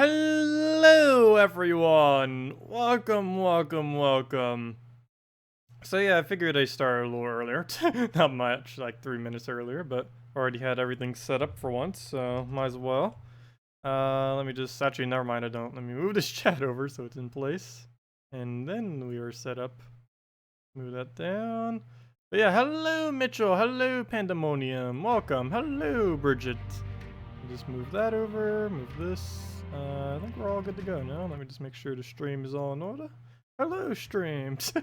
Hello everyone! Welcome. So yeah, I figured I started a little earlier. Not much, like 3 minutes earlier, but already had everything set up for once, so might as well. Let me just, actually never mind, I don't. Let me move this chat over so it's in place. And then we are set up. Move that down. But yeah, hello Mitchell, hello Pandemonium, welcome, hello Bridget. Just move that over, move this. I think we're all good to go now. Let me just make sure the stream is all in order. Hello, streams.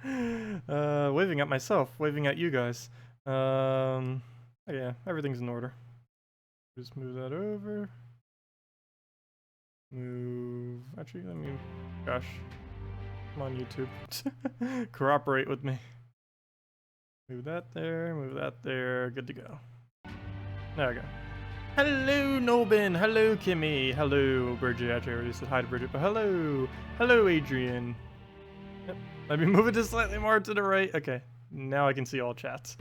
Waving at myself, waving at you guys. Yeah, everything's in order. Just move that over. Move. Actually, let me. Gosh, I'm on YouTube. Cooperate with me. Move that there. Move that there. Good to go. There we go. Hello, Nobin. Hello, Kimmy. Hello, Bridget. Actually, I already said hi to Bridget, but hello. Hello, Adrian. Yep. Let me move it just slightly more to the right. Okay. Now I can see all chats.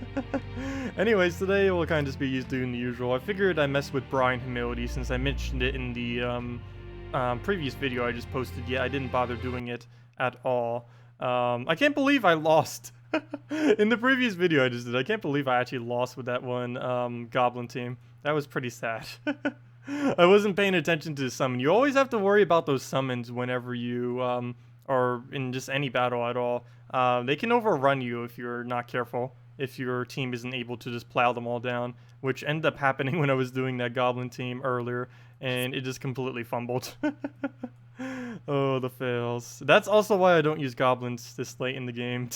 Anyways, today we'll kind of just be doing the usual. I figured I messed with Brine Humility since I mentioned it in the previous video I just posted. Yeah, I didn't bother doing it at all. I can't believe I lost. In the previous video I just did, I can't believe I actually lost with that one goblin team. That was pretty sad. I wasn't paying attention to the summon. You always have to worry about those summons whenever you are in just any battle at all. They can overrun you if you're not careful, if your team isn't able to just plow them all down, which ended up happening when I was doing that goblin team earlier, and it just completely fumbled. Oh, the fails. That's also why I don't use goblins this late in the game.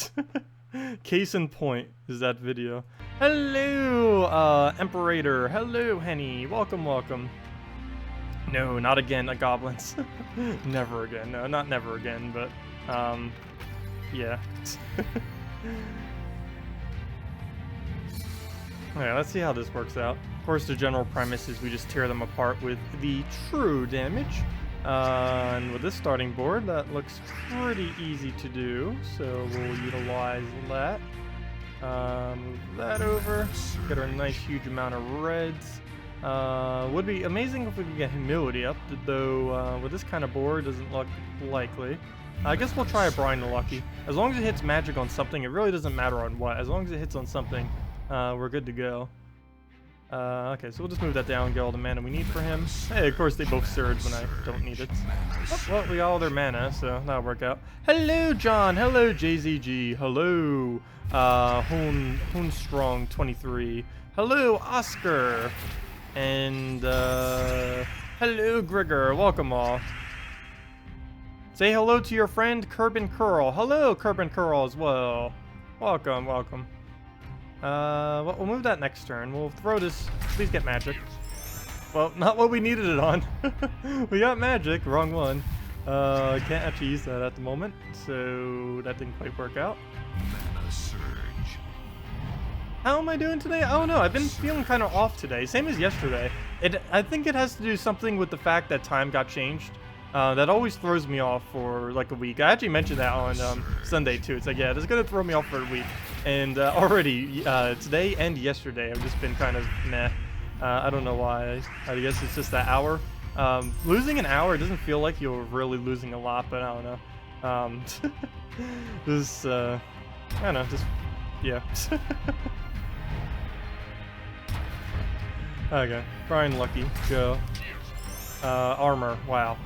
Case in point is that video. Hello, Emperator. Hello, Henny. Welcome. No, not again, goblins. Never again. No, not never again, but, yeah. Alright, let's see how this works out. Of course, the general premise is we just tear them apart with the true damage. And with this starting board, that looks pretty easy to do, so we'll utilize that. Move that over, get our nice huge amount of reds. Would be amazing if we could get Humility up, though with this kind of board, doesn't look likely. I guess we'll try a Brine the Lucky. As long as it hits magic on something, it really doesn't matter on what. As long as it hits on something, we're good to go. Okay, so we'll just move that down and get all the mana we need for him. Hey, of course they both surge when I don't need it. Oh, well, we got all their mana, so that'll work out. Hello, John. Hello, JZG. Hello, Hoonstrong23. Hello, Oscar. And, hello, Grigor. Welcome all. Say hello to your friend, Kerbin Curl. Hello, Kerbin Curl as well. Welcome. Well, we'll move that next turn. We'll throw this. Please get magic. Well, not what we needed it on. We got magic. Wrong one. I can't actually use that at the moment, so that didn't quite work out. How am I doing today? I don't know. I've been feeling kind of off today. Same as yesterday. I think it has to do something with the fact that time got changed. That always throws me off for like a week. I actually mentioned that on Sunday too. It's like, yeah, it's gonna throw me off for a week. And already today and yesterday, I've just been kind of meh. I don't know why. I guess it's just that hour. Losing an hour doesn't feel like you're really losing a lot, but I don't know. I don't know. Just yeah. Okay, Brine Lucky, go. Armor, wow.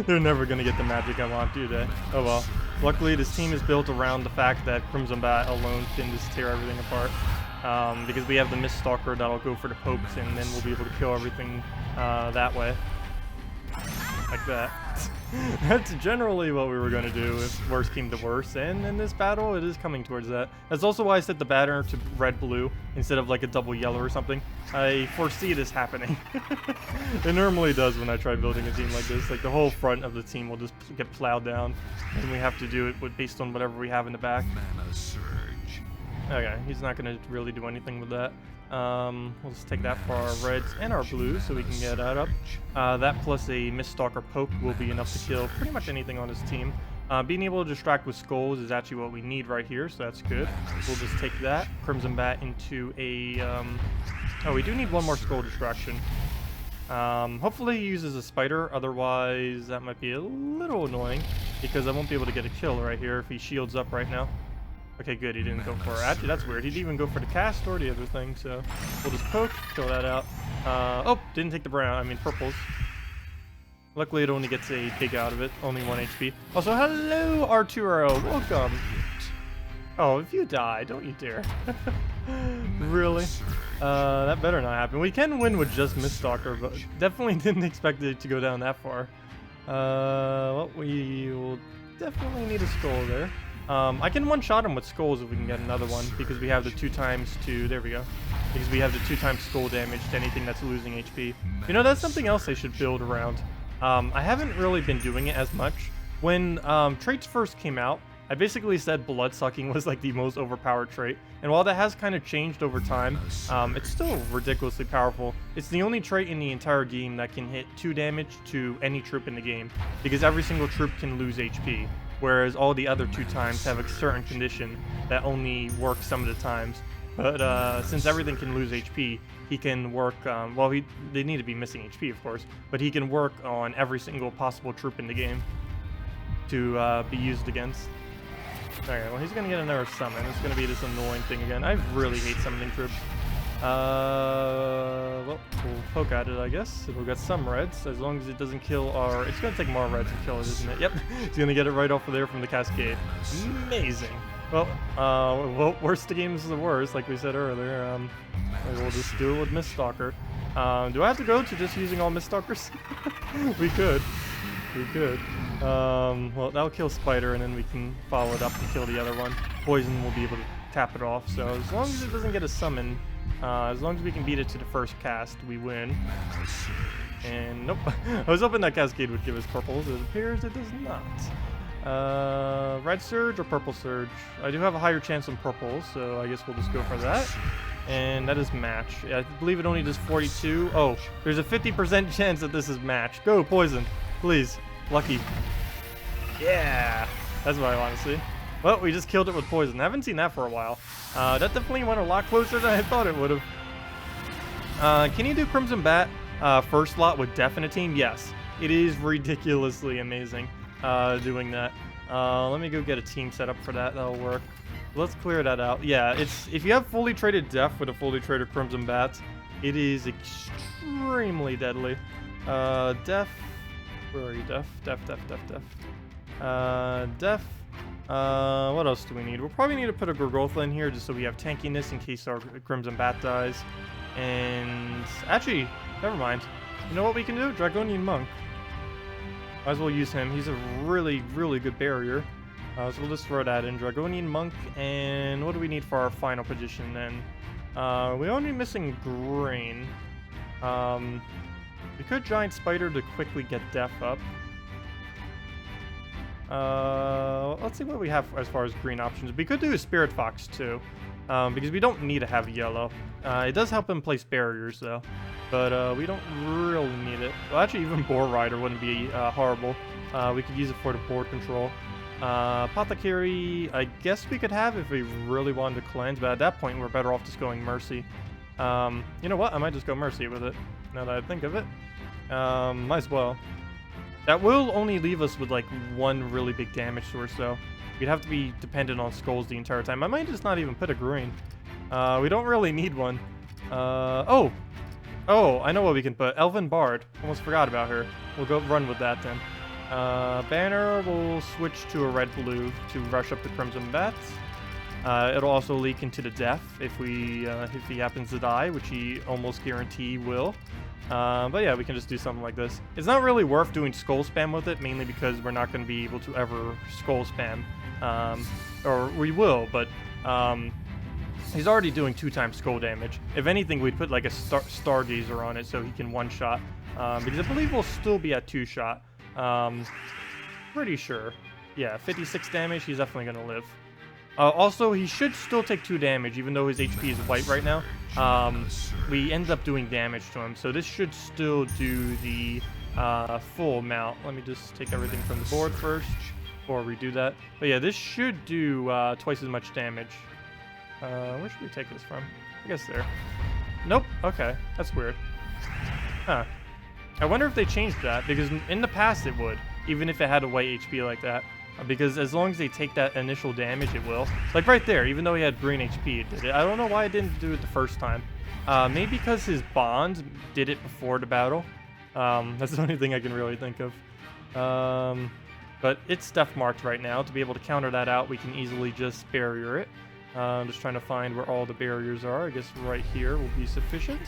They're never gonna get the magic I want, do they? Oh well. Luckily, this team is built around the fact that Crimson Bat alone can just tear everything apart. Because we have the Mist Stalker that'll go for the pokes, and then we'll be able to kill everything that way. Like that. That's generally what we were going to do if worst came to worst, and in this battle, it is coming towards that. That's also why I set the banner to red-blue instead of like a double yellow or something. I foresee this happening. It normally does when I try building a team like this. Like the whole front of the team will just get plowed down, and we have to do it based on whatever we have in the back. Okay, he's not going to really do anything with that. We'll just take that for our reds and our blues so we can get that up. That plus a Miststalker poke will be enough to kill pretty much anything on his team. Being able to distract with skulls is actually what we need right here, so that's good. We'll just take that Crimson Bat into a... oh, we do need one more skull distraction. Hopefully he uses a spider, otherwise that might be a little annoying because I won't be able to get a kill right here if he shields up right now. Okay, good, he didn't go for it. Actually, that's weird. He didn't even go for the cast or the other thing, so we'll just poke, kill that out. Oh, didn't take the purples. Luckily, it only gets a dig out of it, only 1 HP. Also, hello, Arturo, welcome. Oh, if you die, don't you dare. Really? That better not happen. We can win with just Miststalker, but definitely didn't expect it to go down that far. Well, we will definitely need a skull there. I can one-shot him with skulls if we can get another one, because we have the 2x2, there we go. Because we have the 2x skull damage to anything that's losing HP. You know, that's something else I should build around. I haven't really been doing it as much. When traits first came out, I basically said blood-sucking was like the most overpowered trait. And while that has kind of changed over time, it's still ridiculously powerful. It's the only trait in the entire game that can hit 2 damage to any troop in the game, because every single troop can lose HP. Whereas all the other 2x have a certain condition that only works some of the times. But since everything can lose HP, he can work, well, they need to be missing HP, of course, but he can work on every single possible troop in the game to be used against. Alright, well, he's going to get another summon. It's going to be this annoying thing again. I really hate summoning troops. Well, we'll poke at it, I guess. It'll get some reds, as long as it doesn't kill our... It's going to take more reds to kill it, isn't it? Yep, he's going to get it right off of there from the cascade. Amazing. Well, worst the game is the worst, like we said earlier. We'll just do it with Miststalker. Do I have to go to just using all Miststalkers? We could. Well, that'll kill Spider, and then we can follow it up to kill the other one. Poison will be able to tap it off, so as long as it doesn't get a summon, as long as we can beat it to the first cast, we win. And nope. I was hoping that Cascade would give us purples. It appears it does not. Red Surge or Purple Surge? I do have a higher chance on purple, so I guess we'll just go for that. And that is match. Yeah, I believe it only does 42. Oh, there's a 50% chance that this is match. Go, Poison. Please. Lucky. Yeah. That's what I want to see. Well, we just killed it with poison. I haven't seen that for a while. That definitely went a lot closer than I thought it would have. Can you do Crimson Bat first slot with Death in a team? Yes. It is ridiculously amazing doing that. Let me go get a team set up for that. That'll work. Let's clear that out. Yeah, if you have fully traded Death with a fully traded Crimson Bat, it is extremely deadly. Death. Where are you, Death? Death. Death. What else do we need? We'll probably need to put a Gorgotha in here just so we have tankiness in case our Crimson Bat dies. And actually, never mind. You know what we can do? Dragonian Monk. Might as well use him. He's a really, really good barrier. So we'll just throw that in. Dragonian Monk. And what do we need for our final position then? We're only missing green. We could Giant Spider to quickly get Death up. Let's see what we have as far as green options. We could do a Spirit Fox too, because we don't need to have yellow. It does help him place barriers though, but we don't really need it. Well, actually, even Boar Rider wouldn't be horrible. We could use it for the board control. Apothecary, I guess we could have if we really wanted to cleanse, but at that point, we're better off just going Mercy. You know what? I might just go Mercy with it, now that I think of it. Might as well. That will only leave us with like one really big damage source though. We'd have to be dependent on skulls the entire time. I might just not even put a green. We don't really need one. Oh, I know what we can put. Elven Bard. Almost forgot about her. We'll go run with that then. Banner will switch to a red-blue to rush up the Crimson Bats. It'll also leak into the Death if he happens to die, which he almost guarantee will. But yeah, we can just do something like this. It's not really worth doing skull spam with it, mainly because we're not going to be able to ever skull spam. Or we will, but he's already doing 2x skull damage. If anything, we'd put like a Stargazer on it so he can one-shot. Because I believe we'll still be at 2-shot. Pretty sure. Yeah, 56 damage, he's definitely going to live. Also, he should still take 2 damage, even though his HP is white right now. We end up doing damage to him, so this should still do the full amount. Let me just take everything from the board first, before we do that. But yeah, this should do twice as much damage. Where should we take this from? I guess there. Nope, okay, that's weird. Huh. I wonder if they changed that, because in the past it would, even if it had a white HP like that. Because as long as they take that initial damage, it will. Like right there, even though he had green HP, it did it. I don't know why it didn't do it the first time. Maybe because his bond did it before the battle. That's the only thing I can really think of. But it's death marked right now. To be able to counter that out, we can easily just barrier it. I'm just trying to find where all the barriers are. I guess right here will be sufficient.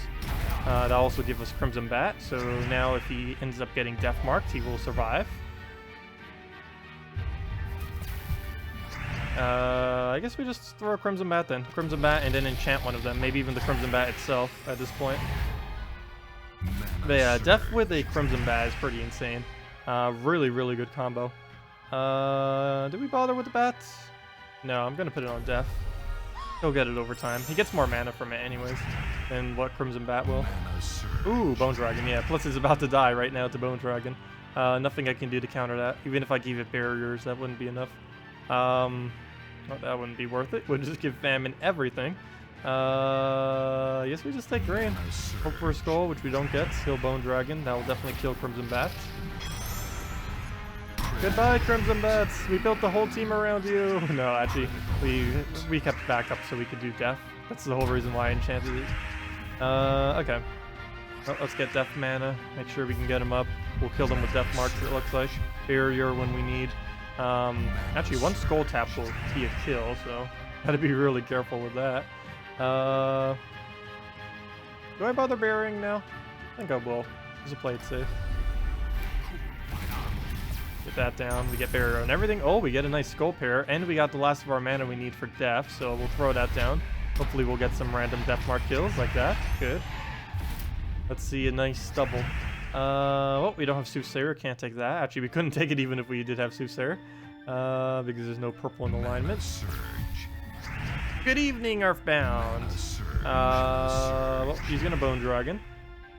That'll also give us Crimson Bat. So now if he ends up getting death marked, he will survive. I guess we just throw a Crimson Bat then. Crimson Bat and then enchant one of them. Maybe even the Crimson Bat itself at this point. But yeah, Death with a Crimson Bat is pretty insane. Really, really good combo. Did we bother with the bats? No, I'm gonna put it on Death. He'll get it over time. He gets more mana from it anyways than what Crimson Bat will. Ooh, Bone Dragon, yeah. Plus he's about to die right now to Bone Dragon. Nothing I can do to counter that. Even if I gave it barriers, that wouldn't be enough. Well, that wouldn't be worth it. We'll just give Famine everything. I guess we just take Rain. Hope for a Skull, which we don't get. Kill Bone Dragon. That will definitely kill Crimson Bat. Goodbye, Crimson Bats. We built the whole team around you. No, actually, we kept backup so we could do Death. That's the whole reason why I enchanted it. Okay. Well, let's get Death mana. Make sure we can get him up. We'll kill them with Death Marks, it looks like. Barrier when we need. Actually, one Skull Tap will be a kill, so gotta be really careful with that. Do I bother burying now? I think I will. Just play it safe. Get that down. We get barrier and everything. Oh, we get a nice Skull Pair, and we got the last of our mana we need for Death, so we'll throw that down. Hopefully we'll get some random Death Mark kills like that. Good. Let's see a nice double. Well, we don't have Soothsayer. Can't take that. Actually, we couldn't take it even if we did have Soothsayer. Because there's no purple in alignment. Good evening, Earthbound. Well, she's gonna Bone Dragon.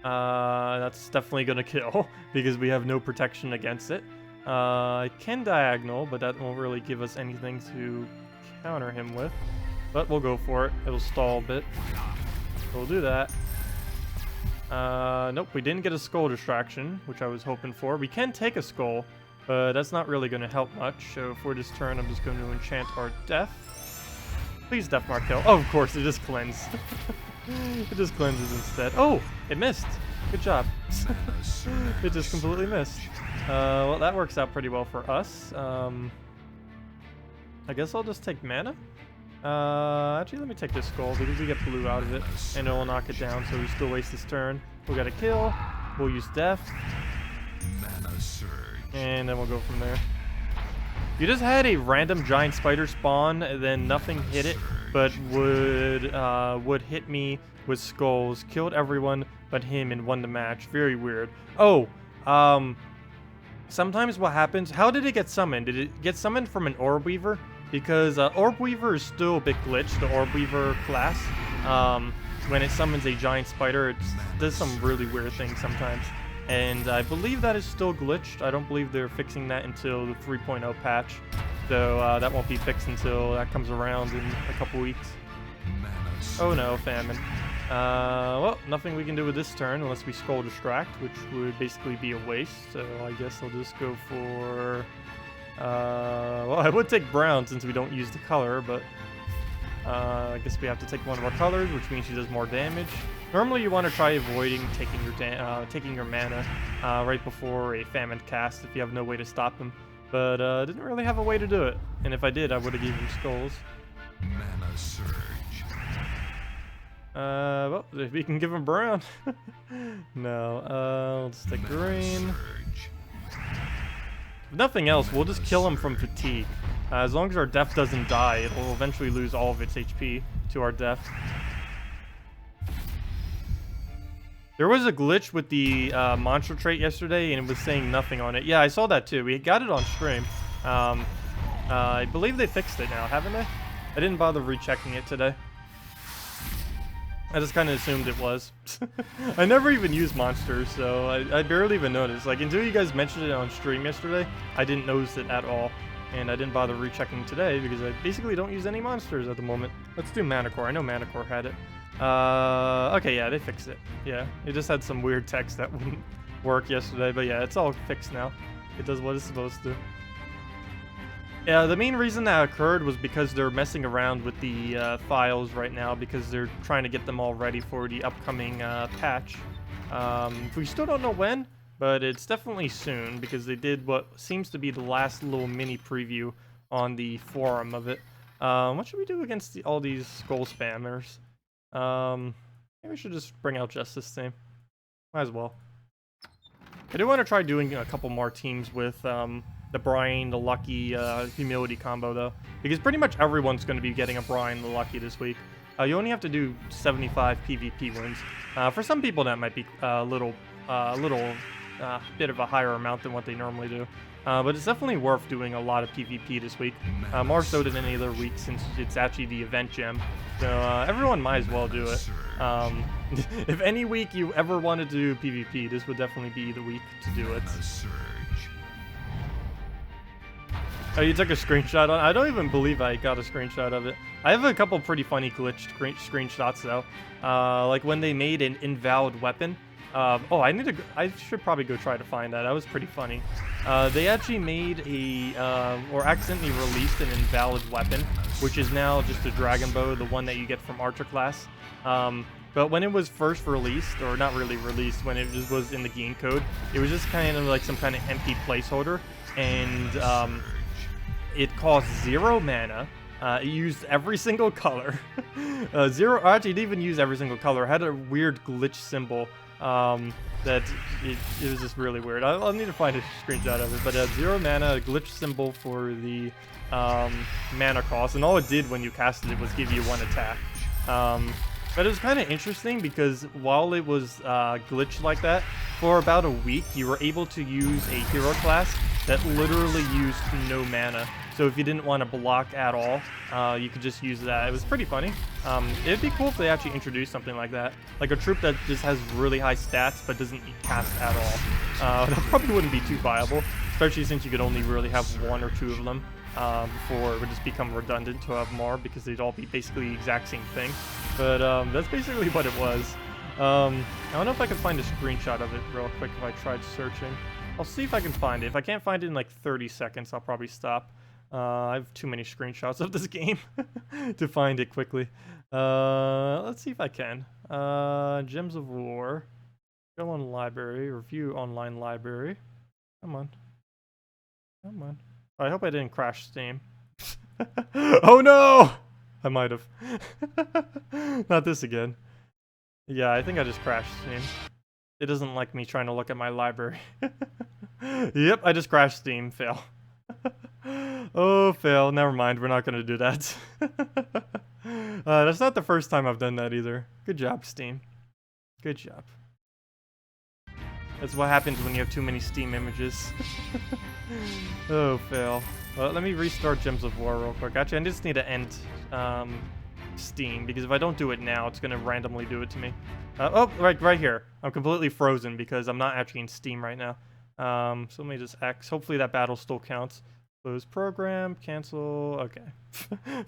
That's definitely gonna kill because we have no protection against it. I can Diagonal, but that won't really give us anything to counter him with. But we'll go for it. It'll stall a bit. We'll do that. Nope, we didn't get a Skull Distraction, which I was hoping for. We can take a Skull, but that's not really going to help much. So for this turn, I'm just going to enchant our Death. Please Death Mark kill. Oh, of course, it just cleansed. It just cleanses instead. Oh, it missed. Good job. It just completely missed. Well, that works out pretty well for us. I guess I'll just take mana. Actually, let me take this Skull because we get blue out of it, and it will knock it down, so we still waste this turn. We'll get a kill. We'll use Death. And then we'll go from there. You just had a random giant spider spawn, and then nothing hit it, but would hit me with skulls. Killed everyone but him and won the match. Very weird. Oh, sometimes what happens... How did it get summoned? Did it get summoned from an Orb Weaver? Because Orb Weaver is still a bit glitched, the Orb Weaver class. When it summons a giant spider, it does some really weird things sometimes. And I believe that is still glitched. I don't believe they're fixing that until the 3.0 patch. So that won't be fixed until that comes around in a couple weeks. Oh no, Famine. Well, nothing we can do with this turn unless we Skull Distract, which would basically be a waste. So I guess I'll just go for... well, I would take brown since we don't use the color, but I guess we have to take one of our colors, which means she does more damage. Normally, you want to try avoiding taking your mana right before a Famine cast if you have no way to stop him. But I didn't really have a way to do it, and if I did, I would have given him skulls. Mana Surge. Well, if we can give him brown. No, let's take green. If nothing else, we'll just kill him from fatigue. As long as our Death doesn't die, it will eventually lose all of its HP to our Death. There was a glitch with the monster trait yesterday, and it was saying nothing on it. Yeah, I saw that too. We got it on stream. I believe they fixed it now, haven't they? I didn't bother rechecking it today. I just kind of assumed it was. I never even used monsters, so I barely even noticed. Like, until you guys mentioned it on stream yesterday, I didn't notice it at all. And I didn't bother rechecking today because I basically don't use any monsters at the moment. Let's do Manicore. I know Manicore had it. Okay, yeah, they fixed it. Yeah, it just had some weird text that work yesterday, but yeah, it's all fixed now. It does what it's supposed to. Yeah, the main reason that occurred was because they're messing around with the files right now because they're trying to get them all ready for the upcoming patch. We still don't know when, but it's definitely soon because they did what seems to be the last little mini preview on the forum of it. What should we do against all these skull spammers? Maybe we should just bring out Justice team. Might as well. I do want to try doing a couple more teams with the Brian, the Lucky, Humility combo, though. Because pretty much everyone's going to be getting a Brian, the Lucky this week. You only have to do 75 PvP wins. For some people, that might be a little bit of a higher amount than what they normally do. But it's definitely worth doing a lot of PvP this week. More so than any other week since it's actually the event gem. So everyone might as well do it. If any week you ever wanted to do PvP, this would definitely be the week to do it. Oh, you took a screenshot on? I don't even believe I got a screenshot of it. I have a couple pretty funny glitched screenshots though. Like when they made an invalid weapon. Oh, I should probably go try to find that. That was pretty funny. They actually made or accidentally released an invalid weapon, which is now just a dragon bow, the one that you get from Archer class. But when it was first released, or not really released, when it just was in the game code, it was just kind of like some kind of empty placeholder, and it cost 0 mana. It used every single color. Actually, it didn't even use every single color. It had a weird glitch symbol. That it was just really weird. I'll need to find a screenshot of it, but 0 mana, a glitch symbol for the mana cost, and all it did when you casted it was give you 1 attack. But it was kind of interesting because while it was glitched like that, for about a week, you were able to use a hero class that literally used no mana. So if you didn't want to block at all, you could just use that. It was pretty funny. It'd be cool if they actually introduced something like that. Like a troop that just has really high stats but doesn't cast at all. That probably wouldn't be too viable, especially since you could only really have 1 or 2 of them before it would just become redundant to have more because they'd all be basically the exact same thing. But that's basically what it was. I don't know if I can find a screenshot of it real quick if I tried searching. I'll see if I can find it. If I can't find it in like 30 seconds, I'll probably stop. I have too many screenshots of this game to find it quickly. Let's see if I can. Gems of War. Go on library. Review online library. Come on. Come on. I hope I didn't crash Steam. Oh no! I might have. Not this again. Yeah, I think I just crashed Steam. It doesn't like me trying to look at my library. Yep, I just crashed Steam. Fail. Oh, fail. Never mind. We're not going to do that. That's not the first time I've done that either. Good job, Steam. Good job. That's what happens when you have too many Steam images. Oh, fail. Well, let me restart Gems of War real quick. Actually, I just need to end Steam, because if I don't do it now, it's going to randomly do it to me. Oh, right here. I'm completely frozen because I'm not actually in Steam right now. So let me just X. Hopefully that battle still counts. Close program, cancel, okay.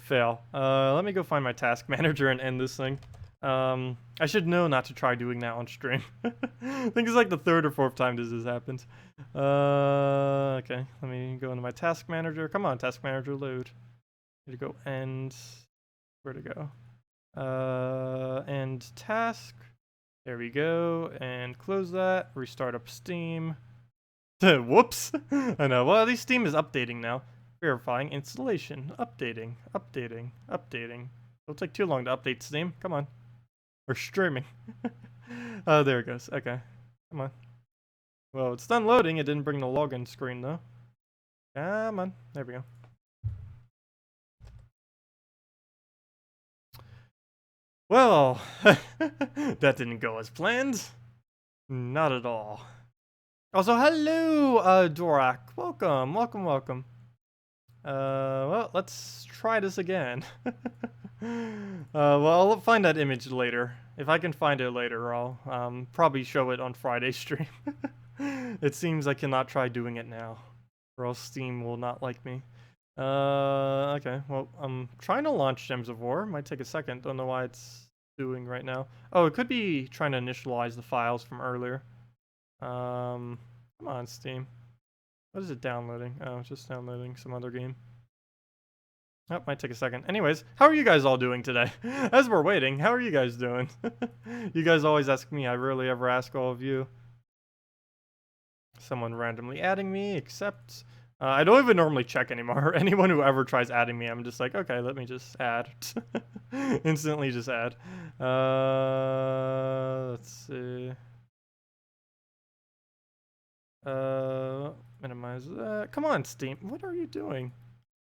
Fail. Let me go find my task manager and end this thing. I should know not to try doing that on stream. I think it's like the 3rd or 4th time this has happened. Okay, let me go into my task manager. Come on, task manager, load. Need to go end, where to go? End task. There we go, and close that, restart up Steam. Whoops! I know. Well, at least Steam is updating now. Verifying installation. Updating. It'll take too long to update Steam. Come on. Or streaming. Oh, there it goes. Okay. Come on. Well, it's done loading. It didn't bring the login screen, though. Come on. There we go. Well, that didn't go as planned. Not at all. Also, hello, Dorak. Welcome. Well, let's try this again. Well, I'll find that image later. If I can find it later, I'll probably show it on Friday's stream. It seems I cannot try doing it now, or else Steam will not like me. Okay, well, I'm trying to launch Gems of War. Might take a second. Don't know why it's doing right now. Oh, it could be trying to initialize the files from earlier. Come on, Steam. What is it downloading? Oh, it's just downloading some other game. Oh, might take a second. Anyways, how are you guys all doing today? As we're waiting, how are you guys doing? You guys always ask me. I rarely ever ask all of you. Someone randomly adding me, accept. I don't even normally check anymore. Anyone who ever tries adding me, I'm just like, okay, let me just add. Instantly just add. Let's see. Minimize that. Come on, Steam. What are you doing?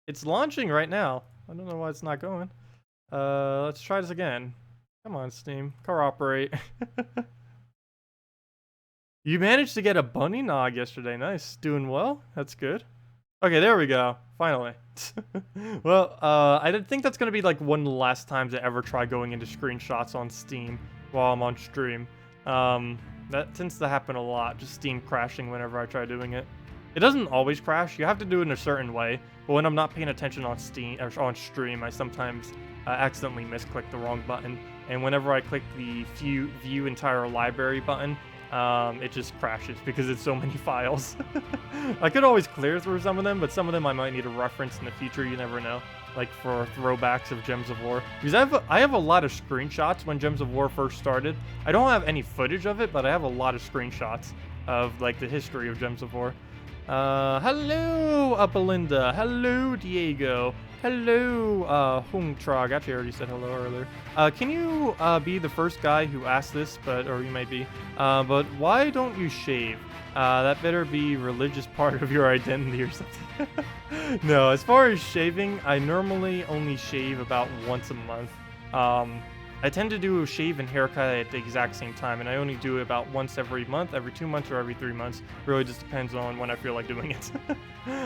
It's launching right now. I don't know why it's not going. Let's try this again. Come on, Steam. Cooperate. You managed to get a bunny nog yesterday. Nice. Doing well. That's good. Okay, there we go. Finally. Well, I didn't think that's going to be like one of the last times I ever try going into screenshots on Steam while I'm on stream. That tends to happen a lot. Just Steam crashing whenever I try doing it. It doesn't always crash. You have to do it in a certain way. But when I'm not paying attention on Steam or on stream, I sometimes accidentally misclick the wrong button. And whenever I click the view entire library button, it just crashes because it's so many files. I could always clear through some of them, but some of them I might need a reference in the future. You never know. Like for throwbacks of Gems of War. Because I have a lot of screenshots when Gems of War first started. I don't have any footage of it, but I have a lot of screenshots of like the history of Gems of War. Hello, Upalinda. Hello, Diego. Hello, Hungtrog. Actually, I already said hello earlier. Can you be the first guy who asked this, or you might be, but why don't you shave? That better be religious part of your identity or something. No, as far as shaving, I normally only shave about once a month. I tend to do a shave and haircut at the exact same time, and I only do it about once every month, every 2 months, or every 3 months. It really just depends on when I feel like doing it.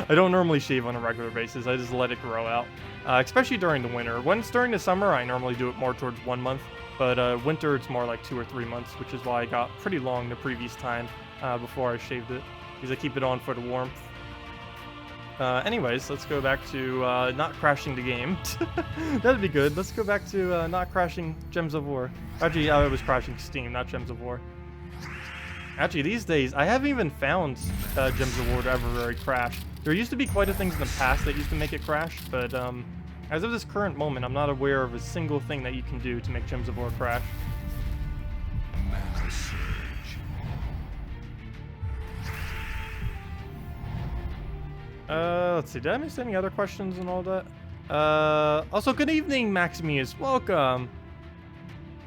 I don't normally shave on a regular basis. I just let it grow out, especially during the winter. When it's during the summer, I normally do it more towards 1 month, but winter, it's more like 2 or 3 months, which is why I got pretty long the previous time before I shaved it, because I keep it on for the warmth. Anyways, let's go back to not crashing the game. That'd be good. Let's go back to not crashing Gems of War. Actually, I was crashing Steam, not Gems of War. Actually, these days, I haven't even found Gems of War to ever really crash. There used to be quite a things in the past that used to make it crash, but as of this current moment, I'm not aware of a single thing that you can do to make Gems of War crash. Let's see, did I miss any other questions and all that? Also, good evening, Maximus. Welcome.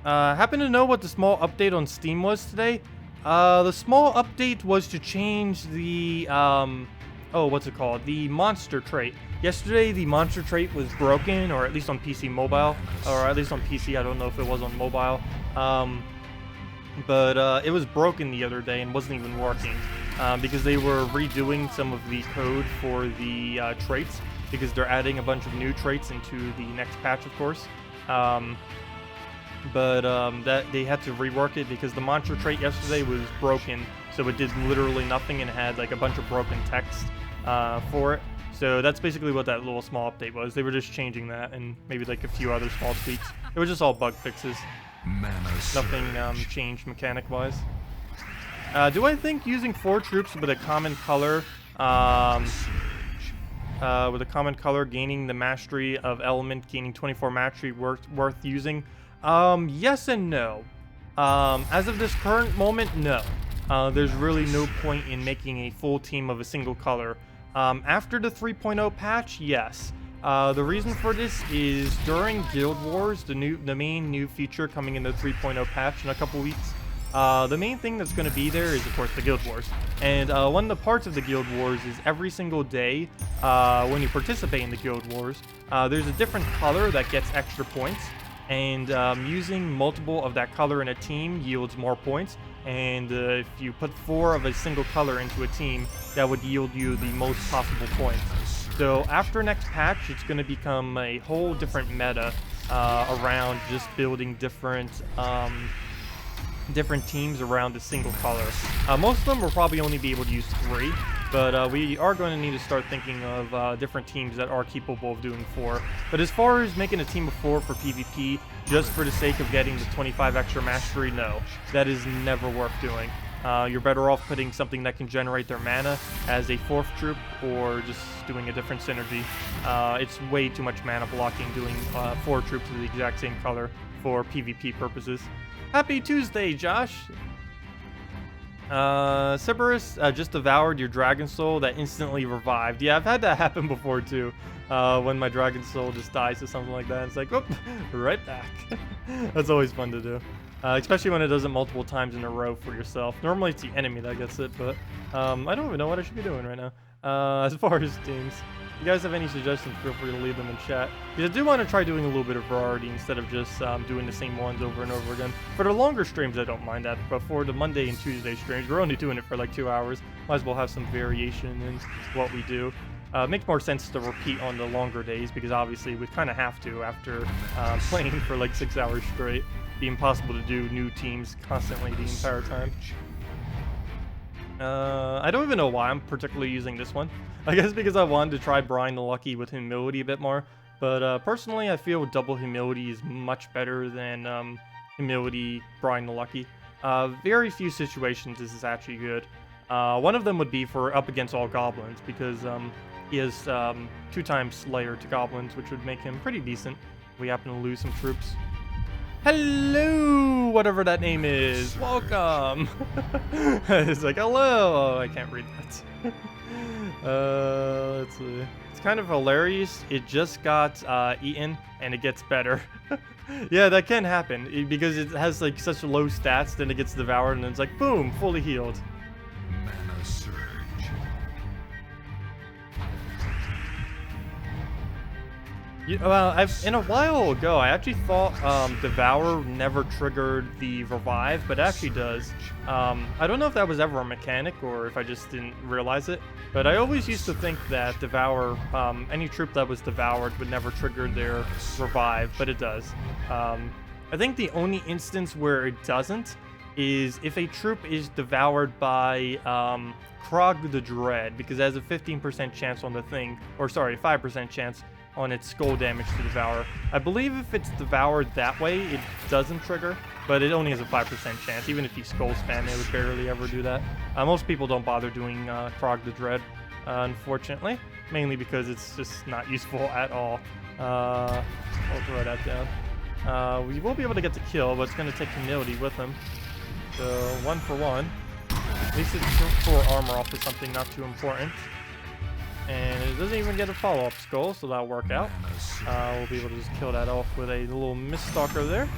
Happen to know what the small update on Steam was today? The small update was to change the, what's it called? The monster trait. Yesterday, the monster trait was broken, or at least on PC mobile, or at least on PC. I don't know if it was on mobile. But it was broken the other day and wasn't even working. Because they were redoing some of the code for the traits, because they're adding a bunch of new traits into the next patch, of course. That they had to rework it because the monster trait yesterday was broken, so it did literally nothing and had like a bunch of broken text for it. So that's basically what that little small update was. They were just changing that and maybe like a few other small tweaks. It was just all bug fixes. Nothing changed mechanic-wise. Do I think using 4 troops with a common color, gaining the mastery of element, gaining 24 mastery worth using? Yes and no. As of this current moment, no. There's really no point in making a full team of a single color. After the 3.0 patch, yes. The reason for this is during Guild Wars, the main new feature coming in the 3.0 patch in a couple weeks. The main thing that's going to be there is, of course, the Guild Wars. And one of the parts of the Guild Wars is every single day, when you participate in the Guild Wars, there's a different color that gets extra points. And using multiple of that color in a team yields more points. And if you put 4 of a single color into a team, that would yield you the most possible points. So after next patch, it's going to become a whole different meta around just building different teams around a single color. Most of them will probably only be able to use 3, but we are going to need to start thinking of different teams that are capable of doing 4. But as far as making a team of 4 for PvP, just for the sake of getting the 25 extra mastery, no. That is never worth doing. You're better off putting something that can generate their mana as a 4th troop, or just doing a different synergy. It's way too much mana blocking doing 4 troops of the exact same color for PvP purposes. Happy Tuesday, Josh! Cerberus just devoured your Dragon Soul that instantly revived. Yeah, I've had that happen before too. When my Dragon Soul just dies or something like that. It's like, whoop, right back. That's always fun to do. Especially when it does it multiple times in a row for yourself. Normally it's the enemy that gets it, but I don't even know what I should be doing right now. As far as teams, if you guys have any suggestions, feel free to leave them in chat. Because I do want to try doing a little bit of variety instead of just doing the same ones over and over again. For the longer streams, I don't mind that, but for the Monday and Tuesday streams, we're only doing it for like 2 hours. Might as well have some variation in what we do. Makes more sense to repeat on the longer days, because obviously we kind of have to after playing for like 6 hours straight. It'd be impossible to do new teams constantly the entire time. I don't even know why I'm particularly using this one. I guess because I wanted to try Brian the Lucky with Humility a bit more. But personally, I feel double Humility is much better than Humility Brian the Lucky. Very few situations this is actually good. One of them would be for up against all goblins, because he has 2 times Slayer to goblins, which would make him pretty decent if we happen to lose some troops. Hello, whatever that name is. Welcome. It's like, hello. Oh, I can't read that. Let's see. It's kind of hilarious. It just got eaten, and it gets better. Yeah, that can happen because it has like such low stats. Then it gets devoured, and it's like, boom, fully healed. Mana surge. Well, in a while ago, I actually thought Devour never triggered the revive, but it actually does. I don't know if that was ever a mechanic or if I just didn't realize it, but I always used to think that Devour, any troop that was devoured would never trigger their revive, but it does. I think the only instance where it doesn't is if a troop is devoured by Krog the Dread, because it has a 15% chance on the thing, or sorry, 5% chance on its skull damage to devour. I believe if it's devoured that way, it doesn't trigger, but it only has a 5% chance. Even if you skull spam, it would barely ever do that. Most people don't bother doing Krog the Dread, unfortunately, mainly because it's just not useful at all. I'll throw that down. We will be able to get the kill, but it's going to take Humility with him. So 1 for 1. At least it's 4 armor off of something not too important. And it doesn't even get a follow-up skull, so that'll work out. We'll be able to just kill that off with a little Miststalker there.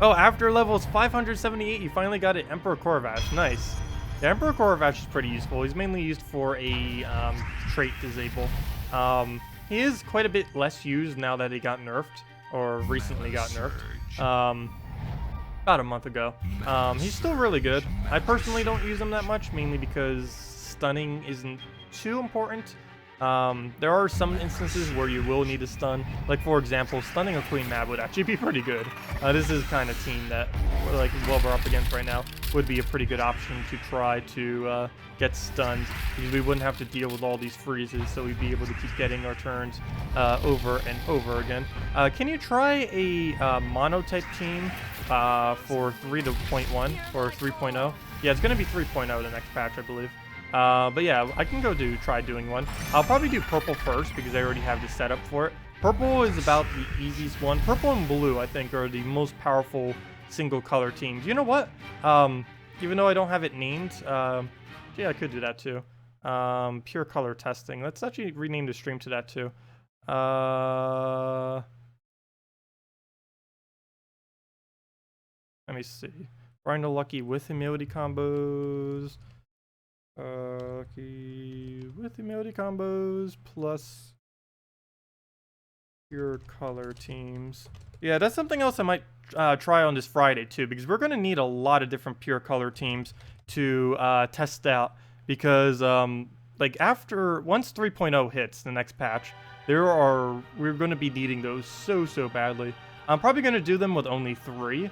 Oh, after levels 578, you finally got it, Emperor Korvash. Nice. Yeah, Emperor Korvash is pretty useful. He's mainly used for a trait disable. He is quite a bit less used now that he got nerfed, or recently got nerfed. About a month ago. He's still really good. I personally don't use him that much, mainly because stunning isn't too important. There are some instances where you will need a stun. Like, for example, stunning a Queen Mab would actually be pretty good. This is kind of team that, like, what we're up against right now, would be a pretty good option to try to get stunned, because we wouldn't have to deal with all these freezes, so we'd be able to keep getting our turns over and over again. Can you try a mono-type team for 3.1 or 3.0? Yeah, it's going to be 3.0 the next patch, I believe. But yeah, I can go try doing one. I'll probably do purple first because I already have the setup for it. Purple is about the easiest one. Purple and blue, I think, are the most powerful single color teams. You know what? Even though I don't have it named, yeah, I could do that too. Pure color testing. Let's actually rename the stream to that too. Let me see. Brian the Lucky with Humility combos. Lucky with Humility combos plus pure color teams. Yeah, that's something else I might try on this Friday too, because we're going to need a lot of different pure color teams to test out, because like once 3.0 hits the next patch, we're going to be needing those so badly. I'm probably going to do them with only 3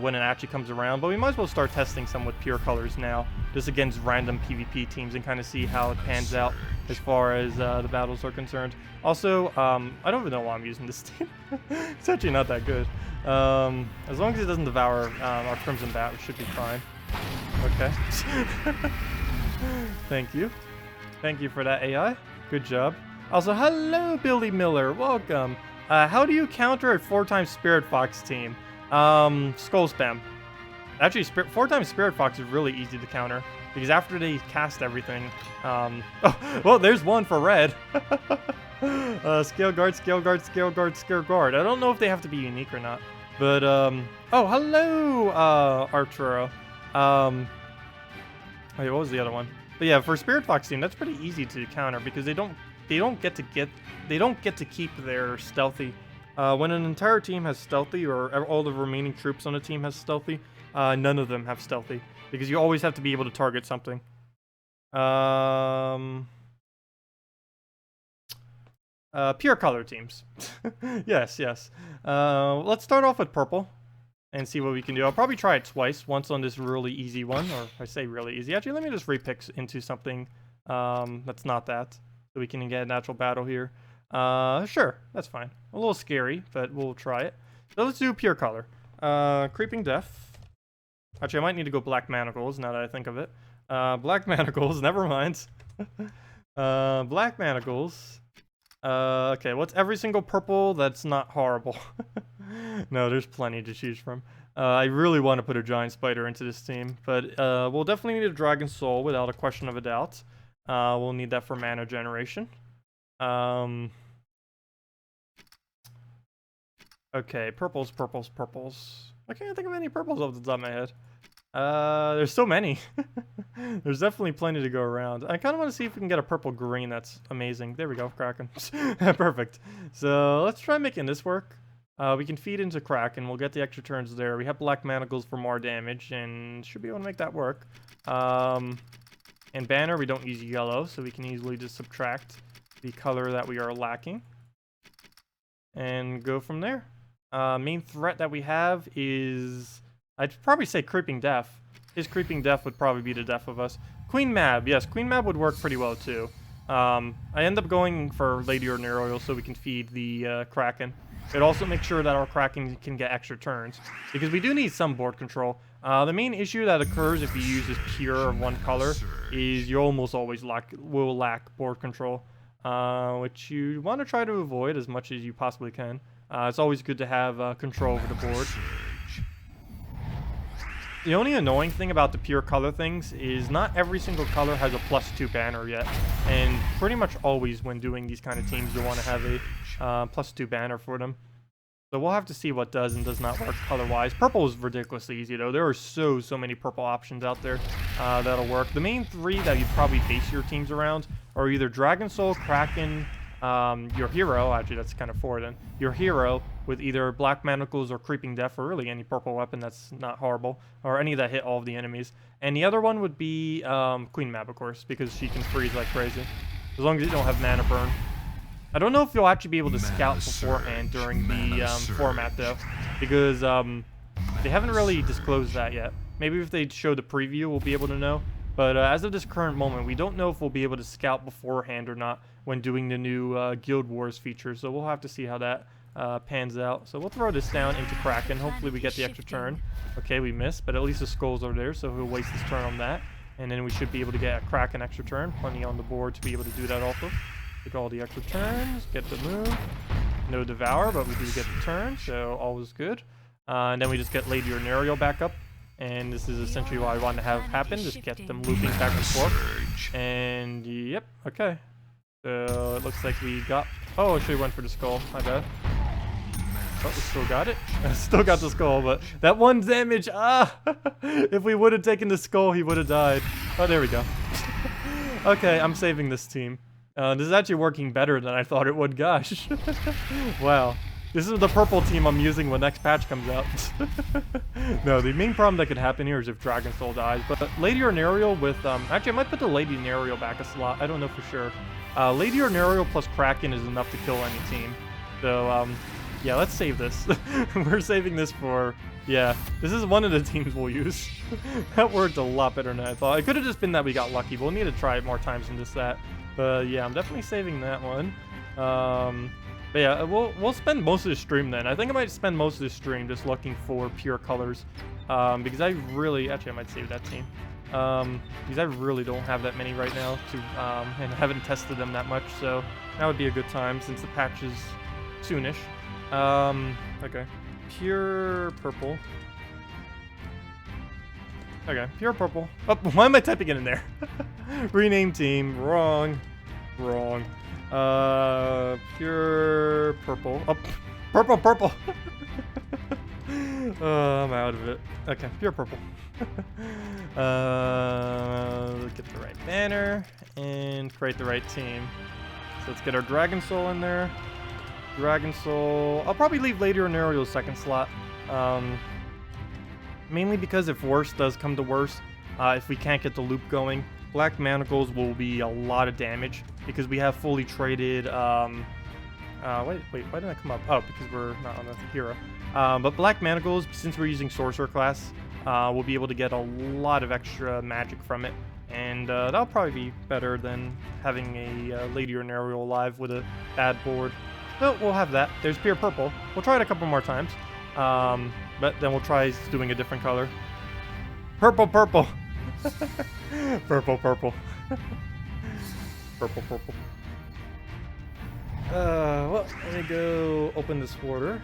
when it actually comes around, but we might as well start testing some with pure colors now, just against random PvP teams and kind of see how it pans out as far as the battles are concerned. Also, I don't even know why I'm using this team. It's actually not that good. As long as it doesn't devour our Crimson Bat, we should be fine. Okay. Thank you. Thank you for that, AI. Good job. Also, hello, Billy Miller. Welcome. How do you counter a 4-time Spirit Fox team? Skull spam. Actually, 4-time Spirit Fox is really easy to counter, because after they cast everything, oh, well, there's one for red. Scale guard, scale guard, scale guard, scale guard. I don't know if they have to be unique or not, but, oh, hello, Arturo. Wait, what was the other one? But yeah, for Spirit Fox team, that's pretty easy to counter, because they don't get to keep their stealthy. When an entire team has stealthy, or all the remaining troops on the team has stealthy, none of them have stealthy, because you always have to be able to target something. Pure color teams. Yes, yes. Let's start off with purple and see what we can do. I'll probably try it twice, once on this really easy one, or I say really easy. Actually, let me just repick into something that's not that, so we can get a natural battle here. Sure, that's fine. A little scary, but we'll try it. So let's do pure color. Creeping Death. Actually, I might need to go Black Manacles now that I think of it. Black Manacles, never mind. Black Manacles. Okay, what's every single purple that's not horrible? No, there's plenty to choose from. I really want to put a Giant Spider into this team, but we'll definitely need a Dragon Soul without a question of a doubt. We'll need that for mana generation. Okay, purples, purples, purples. I can't think of any purples off the top of my head. There's so many. There's definitely plenty to go around. I kind of want to see if we can get a purple green. That's amazing. There we go, Kraken. Perfect. So let's try making this work. We can feed into Kraken. We'll get the extra turns there. We have Black Manacles for more damage, and should be able to make that work. In Banner, we don't use yellow, so we can easily just subtract the color that we are lacking and go from there. Main threat that we have is, I'd probably say Creeping Death. His Creeping Death would probably be the death of us. Queen Mab, yes, Queen Mab would work pretty well too. I end up going for Lady Ordinary Oil so we can feed the Kraken. It also makes sure that our Kraken can get extra turns, because we do need some board control. The main issue that occurs if you use this pure one color is you almost always will lack board control, which you want to try to avoid as much as you possibly can. It's always good to have control over the board. The only annoying thing about the pure color things is not every single color has a +2 banner yet. And pretty much always when doing these kind of teams, you want to have a +2 banner for them. So we'll have to see what does and does not work color-wise. Purple is ridiculously easy, though. There are so many purple options out there that'll work. The main 3 that you'd probably base your teams around are either Dragon Soul, Kraken, your hero. Actually, that's kind of 4 then. Your hero with either Black Manacles or Creeping Death, or really any purple weapon that's not horrible, or any that hit all of the enemies. And the other one would be Queen Mab, of course, because she can freeze like crazy, as long as you don't have mana burn. I don't know if you'll actually be able to scout beforehand during the format, though, because they haven't really disclosed that yet. Maybe if they show the preview, we'll be able to know. But as of this current moment, we don't know if we'll be able to scout beforehand or not when doing the new Guild Wars feature. So we'll have to see how that pans out. So we'll throw this down into Kraken. Hopefully we get the extra turn. Okay, we missed, but at least the skulls are there, so he'll waste his turn on that. And then we should be able to get a Kraken extra turn. Plenty on the board to be able to do that also. Take all the extra turns, get the move. No Devour, but we do get the turn, so all is good. And then we just get Lady Ornerio back up. And this is essentially what I want to have happen. Just get them looping back and forth. And yep, okay. So it looks like we got... Oh, I should have went for the skull. My bad. Oh, we still got it. Still got the skull, but that 1 damage. Ah! If we would have taken the skull, he would have died. Oh, there we go. Okay, I'm saving this team. This is actually working better than I thought it would. Gosh. Wow. This is the purple team I'm using when next patch comes out. No, the main problem that could happen here is if Dragon Soul dies. But Lady Ornerio with... actually, I might put the Lady Ornerio back a slot. I don't know for sure. Lady Ornerio plus Kraken is enough to kill any team. So, Yeah, let's save this. We're saving this for... Yeah, this is one of the teams we'll use. That worked a lot better than I thought. It could have just been that we got lucky, but we'll need to try it more times than just that. But yeah, I'm definitely saving that one. But yeah, we'll spend most of the stream then. I think I might spend most of the stream just looking for pure colors. Because I really... Actually, I might save that team. Because I really don't have that many right now to... and I haven't tested them that much, so that would be a good time since the patch is soonish. Okay. Pure purple. Okay, pure purple. Oh, why am I typing it in there? Rename team. Wrong. Wrong. Pure purple. Oh, purple. I'm out of it. Okay, pure purple. Get the right banner and create the right team. So let's get our Dragon Soul in there. Dragon Soul. I'll probably leave Lady Aerial's second slot. Mainly because if worse does come to worse, if we can't get the loop going, Black Manacles will be a lot of damage because we have fully traded. Wait, why didn't I come up? Oh, because we're not on the hero. But Black Manacles, since we're using Sorcerer class, we'll be able to get a lot of extra magic from it. And that'll probably be better than having a Lady Aerial live with a bad board. So we'll have that. There's pure purple. We'll try it a couple more times. But then we'll try doing a different color. Purple. Purple. Purple. Well, let me go open this order.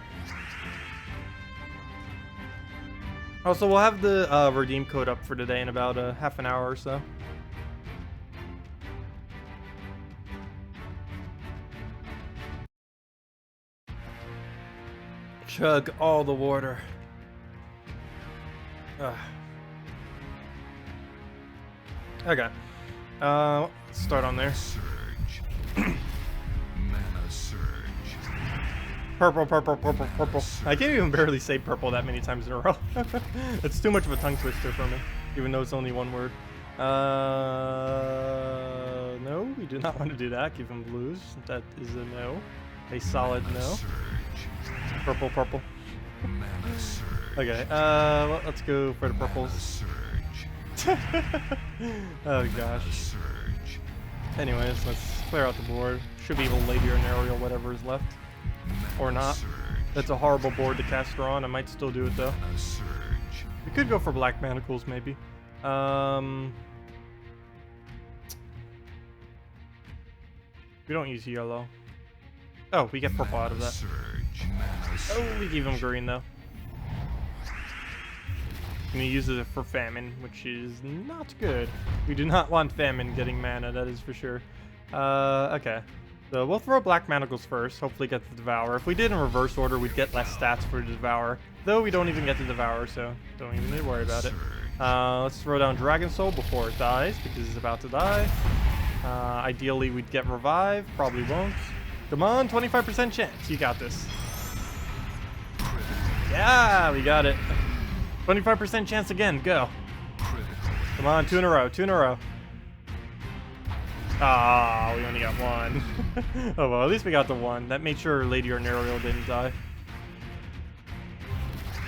Also, we'll have the redeem code up for today in about half an hour or so. Chug all the water. Okay. Let's start on there. Surge. Mana surge. Purple. I can't even barely say purple that many times in a row. It's too much of a tongue twister for me, even though it's only one word. No, we do not want to do that. Give him blues. That is a no. A solid no. Purple. Mana surge. Okay, well, let's go for the purples. Oh gosh. Surge. Anyways, let's clear out the board. Should be able to Lady or Aerial whatever is left. Or not. That's a horrible board to cast her on. I might still do it though. We could go for Black Manacles maybe. We don't use yellow. Oh, we get purple out of that. Oh, we give him green though. And he uses it for famine, which is not good. We do not want famine getting mana, that is for sure. Okay. So we'll throw Black Manacles first, hopefully get the Devour. If we did in reverse order, we'd get less stats for the Devour. Though we don't even get the Devour, so don't even need to worry about it. Let's throw down Dragon Soul before it dies, because it's about to die. Ideally, we'd get Revive. Probably won't. Come on, 25% chance. You got this. Yeah, we got it. 25% chance again. Go. Come on, two in a row. Ah, we only got one. Oh well, at least we got the one. That made sure Lady or Aerial didn't die.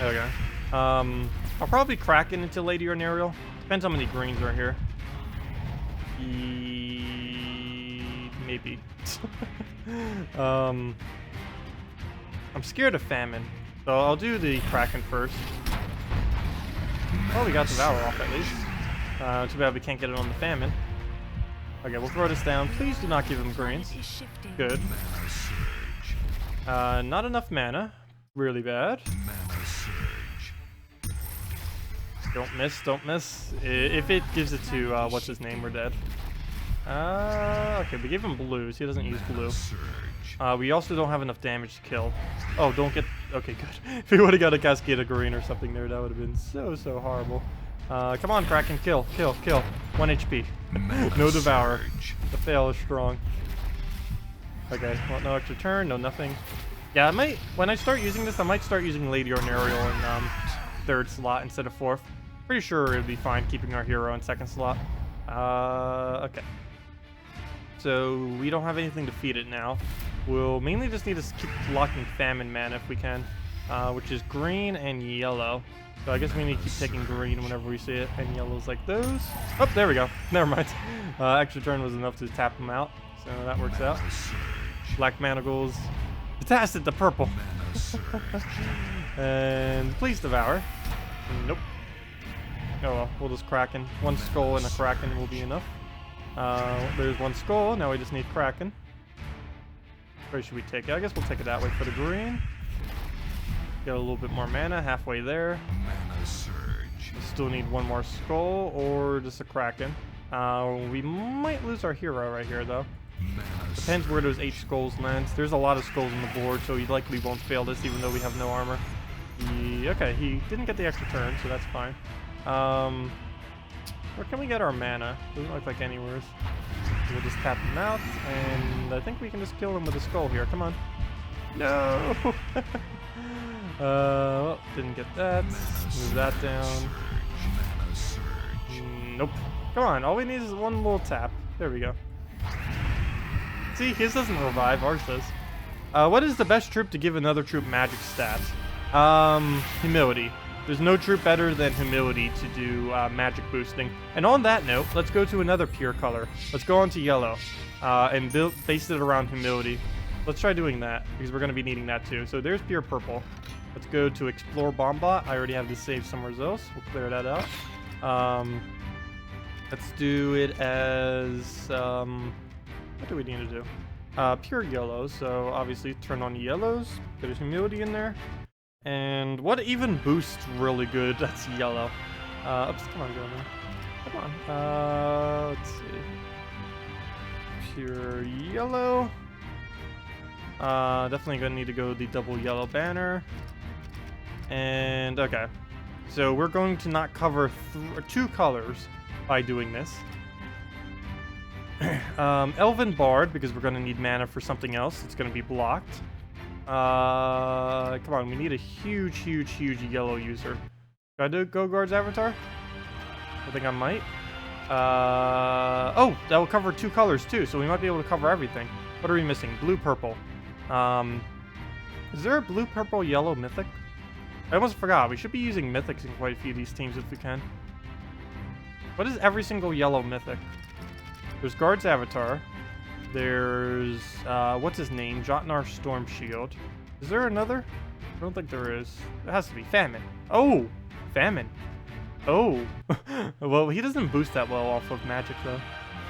Okay. I'll probably crack it into Lady or Aerial. Depends how many greens are here. Maybe. I'm scared of famine, so I'll do the Kraken first. Oh, we got the Devour off at least. Too bad we can't get it on the famine. Okay, we'll throw this down. Please do not give him greens. Good. Not enough mana. Really bad. Don't miss. If it gives it to, what's his name, we're dead. Okay, we gave him blues. He doesn't use blue. We also don't have enough damage to kill. Oh, don't get... Okay, good. If we would have got a Cascade of Green or something there, that would have been so horrible. Come on, Kraken, kill. 1 HP. No Devour. The fail is strong. Okay, well, no extra turn, no nothing. Yeah, when I start using this, I might start using Lady or Aerial in 3rd slot instead of 4th. Pretty sure it'd be fine keeping our hero in 2nd slot. Okay. So we don't have anything to feed it now. we'll mainly just need to keep locking famine mana if we can, which is green and yellow. So I guess we need to keep taking green whenever we see it, and yellows like those. Oh, there we go. Never mind. Extra turn was enough to tap them out, so that works out. Black manacles. Tacet the purple. And please devour. Nope. Oh well, we'll just Kraken. One skull and a Kraken will be enough. There's one skull, now we just need Kraken. Where should we take it? I guess we'll take it that way for the green. Get a little bit more mana, halfway there. Mana surge. Still need one more skull or just a Kraken. We might lose our hero right here though. Depends where those 8 skulls land. There's a lot of skulls on the board, so he likely won't fail this even though we have no armor. Okay, he didn't get the extra turn, so that's fine. Where can we get our mana? Doesn't look like anywhere. We'll just tap him out, and I think we can just kill him with a skull here. Come on. No! Well, didn't get that. Move that down. Nope. Come on, all we need is one little tap. There we go. See, his doesn't revive, ours does. What is the best troop to give another troop magic stats? Humility. There's no troop better than humility to do magic boosting. And on that note, let's go to another pure color. Let's go on to yellow and base it around humility. Let's try doing that because we're going to be needing that too. So there's pure purple. Let's go to explore Bombot. I already have this saved somewhere else. We'll clear that out. Let's do it as what do we need to do? Pure yellow. So obviously turn on yellows. There's humility in there. And what even boosts really good? That's yellow. Oops, come on, go in there. Come on. Let's see. Pure yellow. Definitely gonna need to go the double yellow banner. And okay. So we're going to not cover 2 colors by doing this. Elven Bard, because we're gonna need mana for something else. It's gonna be blocked. Come on, we need a huge yellow user. Should I go Guard's Avatar? I think I might. Oh, that will cover 2 colors too, so we might be able to cover everything. What are we missing? Blue, purple. Is there a blue, purple, yellow mythic? I almost forgot. We should be using mythics in quite a few of these teams if we can. What is every single yellow mythic? There's Guard's Avatar. There's, what's his name? Jotnar Storm Shield. Is there another? I don't think there is. It has to be Famine. Oh! Famine. Oh! Well, he doesn't boost that well off of magic, though.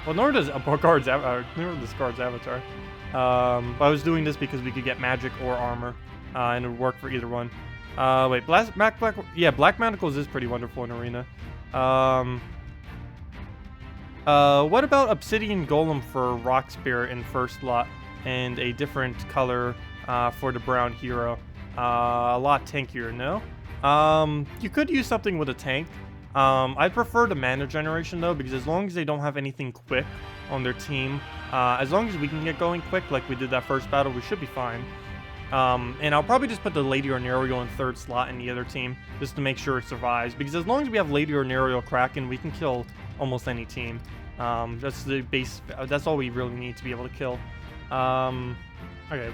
Well, nor does Guard's Avatar. But I was doing this because we could get magic or armor, and it would work for either one. Wait, Black Manacles is pretty wonderful in Arena. What about Obsidian Golem for Rock Spirit in first slot and a different color for the brown hero? A lot tankier, no? You could use something with a tank. I prefer the mana generation though, because as long as they don't have anything quick on their team, as long as we can get going quick like we did that first battle, we should be fine. And I'll probably just put the Lady Ornerio in third slot in the other team, just to make sure it survives. Because as long as we have Lady Ornerio Kraken, we can kill almost any team. That's the base. That's all we really need to be able to kill. Okay,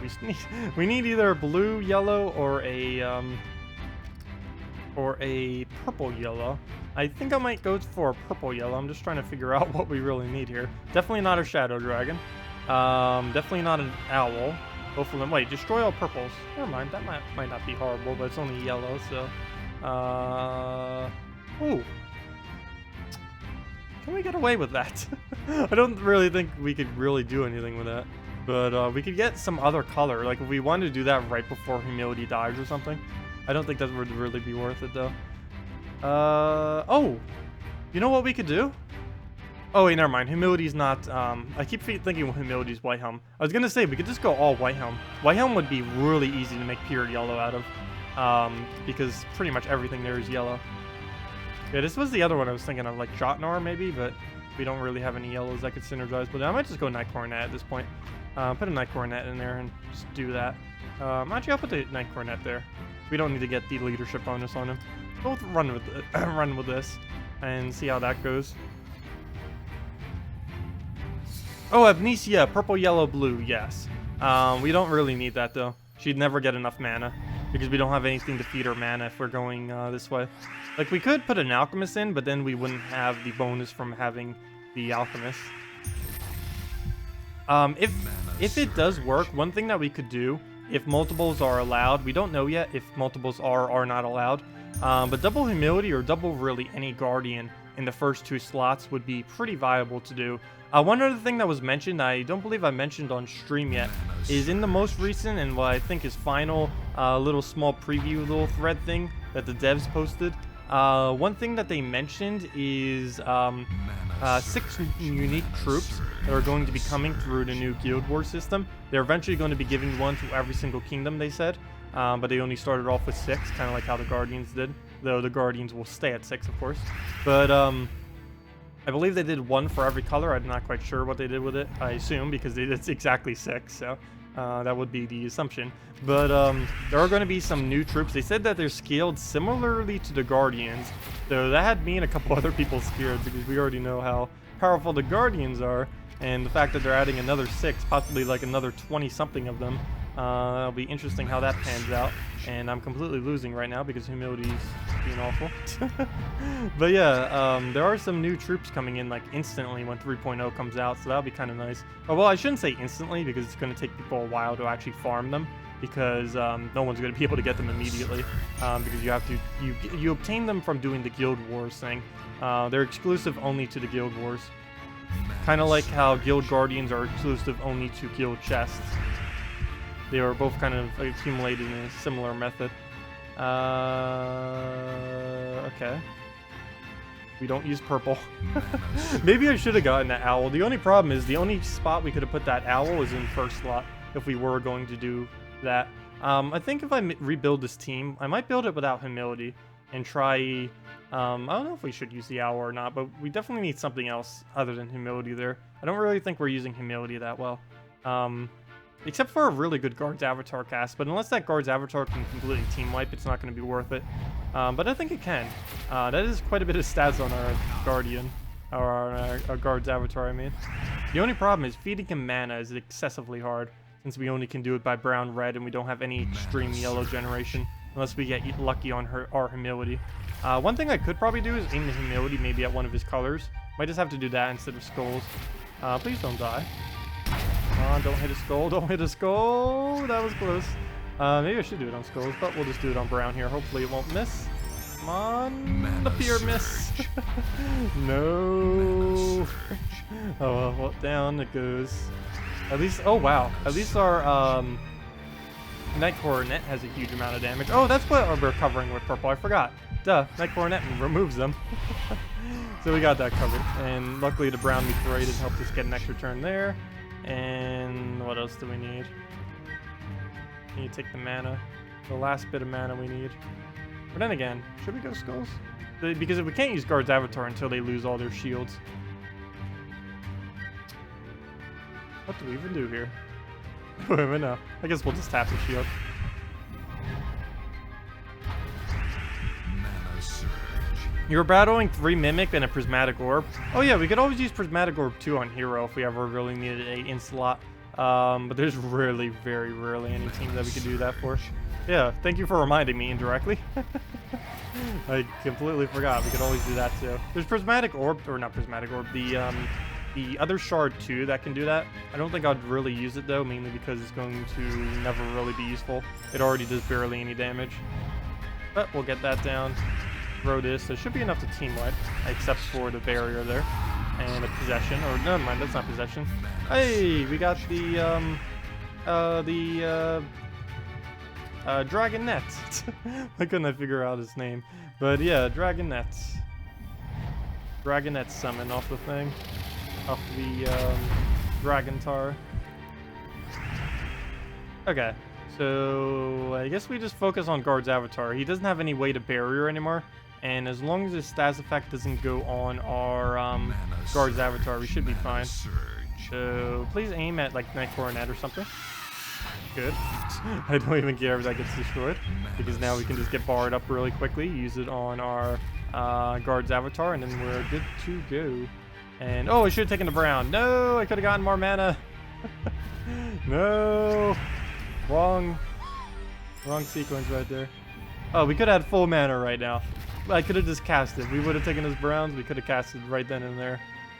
we need either a blue yellow or a purple yellow. I think I might go for a purple yellow. I'm just trying to figure out what we really need here. Definitely not a Shadow Dragon. Definitely not an owl. Both of them. Wait, destroy all purples. Never mind, that might not be horrible, but it's only yellow, so... Ooh. Can we get away with that? I don't really think we could really do anything with that. But we could get some other color. Like, if we wanted to do that right before Humility dies or something. I don't think that would really be worth it, though. Oh! You know what we could do? Oh, wait, never mind. Humility's not, I keep thinking Humility's White Helm. I was gonna say, we could just go all White Helm. White Helm would be really easy to make pure yellow out of, because pretty much everything there is yellow. Yeah, this was the other one I was thinking of, like Jotnar maybe, but we don't really have any yellows that could synergize. But I might just go Night Coronet at this point. Put a Night Coronet in there and just do that. Actually, I'll put the Night Coronet there. We don't need to get the leadership bonus on him. We'll run with it, run with this and see how that goes. Oh, Amnesia, purple, yellow, blue, yes. We don't really need that though. She'd never get enough mana because we don't have anything to feed her mana if we're going this way. Like, we could put an alchemist in, but then we wouldn't have the bonus from having the alchemist. If it does work, one thing that we could do, if multiples are allowed, we don't know yet if multiples are or not allowed, but double humility or double really any guardian in the first 2 slots would be pretty viable to do. One other thing that was mentioned, I don't believe I mentioned on stream yet, is in the most recent and what I think is final little small preview little thread thing that the devs posted. One thing that they mentioned is 6 unique troops that are going to be coming through the new Guild Wars system. They're eventually going to be giving one to every single kingdom, they said, but they only started off with 6, kind of like how the Guardians did, though the Guardians will stay at 6, of course. But I believe they did 1 for every color. I'm not quite sure what they did with it, I assume, because it's exactly 6, so that would be the assumption. But there are going to be some new troops. They said that they're scaled similarly to the Guardians, so that had me and a couple other people scared because we already know how powerful the Guardians are, and the fact that they're adding another 6, possibly like another 20-something of them. It'll be interesting how that pans out, and I'm completely losing right now because humility's being awful. But yeah, there are some new troops coming in like instantly when 3.0 comes out, so that'll be kind of nice. Oh, well, I shouldn't say instantly because it's going to take people a while to actually farm them, because no one's going to be able to get them immediately, because you have to you obtain them from doing the Guild Wars thing. They're exclusive only to the Guild Wars, kind of like how Guild Guardians are exclusive only to Guild chests. They are both kind of accumulated in a similar method. Okay. We don't use purple. Maybe I should have gotten that owl. The only problem is the only spot we could have put that owl is in first slot if we were going to do that. I think if I rebuild this team, I might build it without humility and try... I don't know if we should use the owl or not, but we definitely need something else other than humility there. I don't really think we're using humility that well. Except for a really good Guard's Avatar cast, but unless that Guard's Avatar can completely team wipe, it's not going to be worth it. But I think it can. That is quite a bit of stats on our Guardian, or our Guard's Avatar, I mean. The only problem is feeding him mana is excessively hard, since we only can do it by brown-red and we don't have any extreme yellow generation, unless we get lucky on our humility. One thing I could probably do is aim the humility maybe at one of his colors. Might just have to do that instead of skulls. Please don't die. Come on, don't hit a skull, don't hit a skull! That was close. Maybe I should do it on skulls, but we'll just do it on brown here. Hopefully it won't miss. Come on, the pure miss! No! Oh well, down it goes. At least, oh wow, at least our Night Coronet has a huge amount of damage. Oh, that's what we're covering with purple, I forgot. Duh, Night Coronet removes them. So we got that covered, and luckily the brown meteorite helped us get an extra turn there. And what else do we need? Can you take the mana? The last bit of mana we need. But then again, should we go skulls? Because we can't use Guard's Avatar until they lose all their shields. What do we even do here? No, I guess we'll just tap the shield. You're battling 3 Mimic and a Prismatic Orb. Oh yeah, we could always use Prismatic Orb 2 on Hero if we ever really needed a in-slot. But there's really, very rarely any team that we could do that for. Yeah, thank you for reminding me indirectly. I completely forgot. We could always do that too. There's Prismatic Orb, or not Prismatic Orb, the other Shard 2 that can do that. I don't think I'd really use it though, mainly because it's going to never really be useful. It already does barely any damage. But we'll get that down. Throw this. There should be enough to team wipe, except for the barrier there. And a possession. Or, never mind, that's not possession. Hey, we got the Dragonet. Why couldn't I figure out his name? But yeah, Dragonet. Dragonet summon off the thing. Off the Dragontar. Okay, so I guess we just focus on Guard's Avatar. He doesn't have any way to barrier anymore, and as long as his stats effect doesn't go on our Guard's Avatar, we should be fine. So please aim at like Night Coronet or something. Good. I don't even care if that gets destroyed, because now we can just get barred up really quickly, use it on our Guard's Avatar, and then we're good to go. And oh, I should have taken the brown. No, I could have gotten more mana. No! Wrong sequence right there. Oh, we could have had full mana right now. I could have just casted. We would have taken his browns. We could have casted right then and there.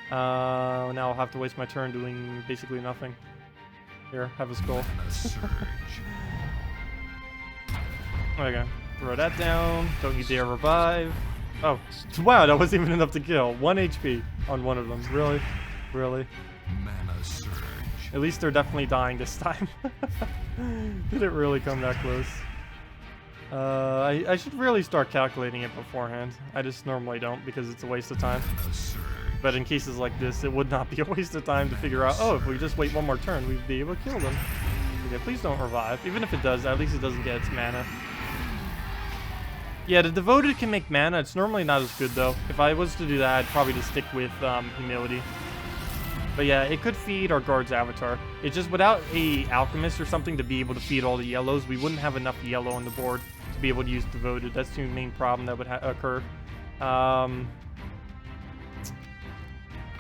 Now I'll have to waste my turn doing basically nothing. Here, have a skull. Okay, throw that down. Don't you dare revive. Oh, wow, that wasn't even enough to kill. 1 HP on one of them. Really? Really? Mana surge. At least they're definitely dying this time. Did it really come that close? I should really start calculating it beforehand. I just normally don't because it's a waste of time. But in cases like this, it would not be a waste of time to figure out, oh, if we just wait one more turn, we'd be able to kill them. Okay, please don't revive. Even if it does, at least it doesn't get its mana. Yeah, the Devoted can make mana. It's normally not as good, though. If I was to do that, I'd probably just stick with Humility. But yeah, it could feed our guard's avatar. It's just without a alchemist or something to be able to feed all the yellows, we wouldn't have enough yellow on the board to be able to use Devoted. That's the main problem that would occur.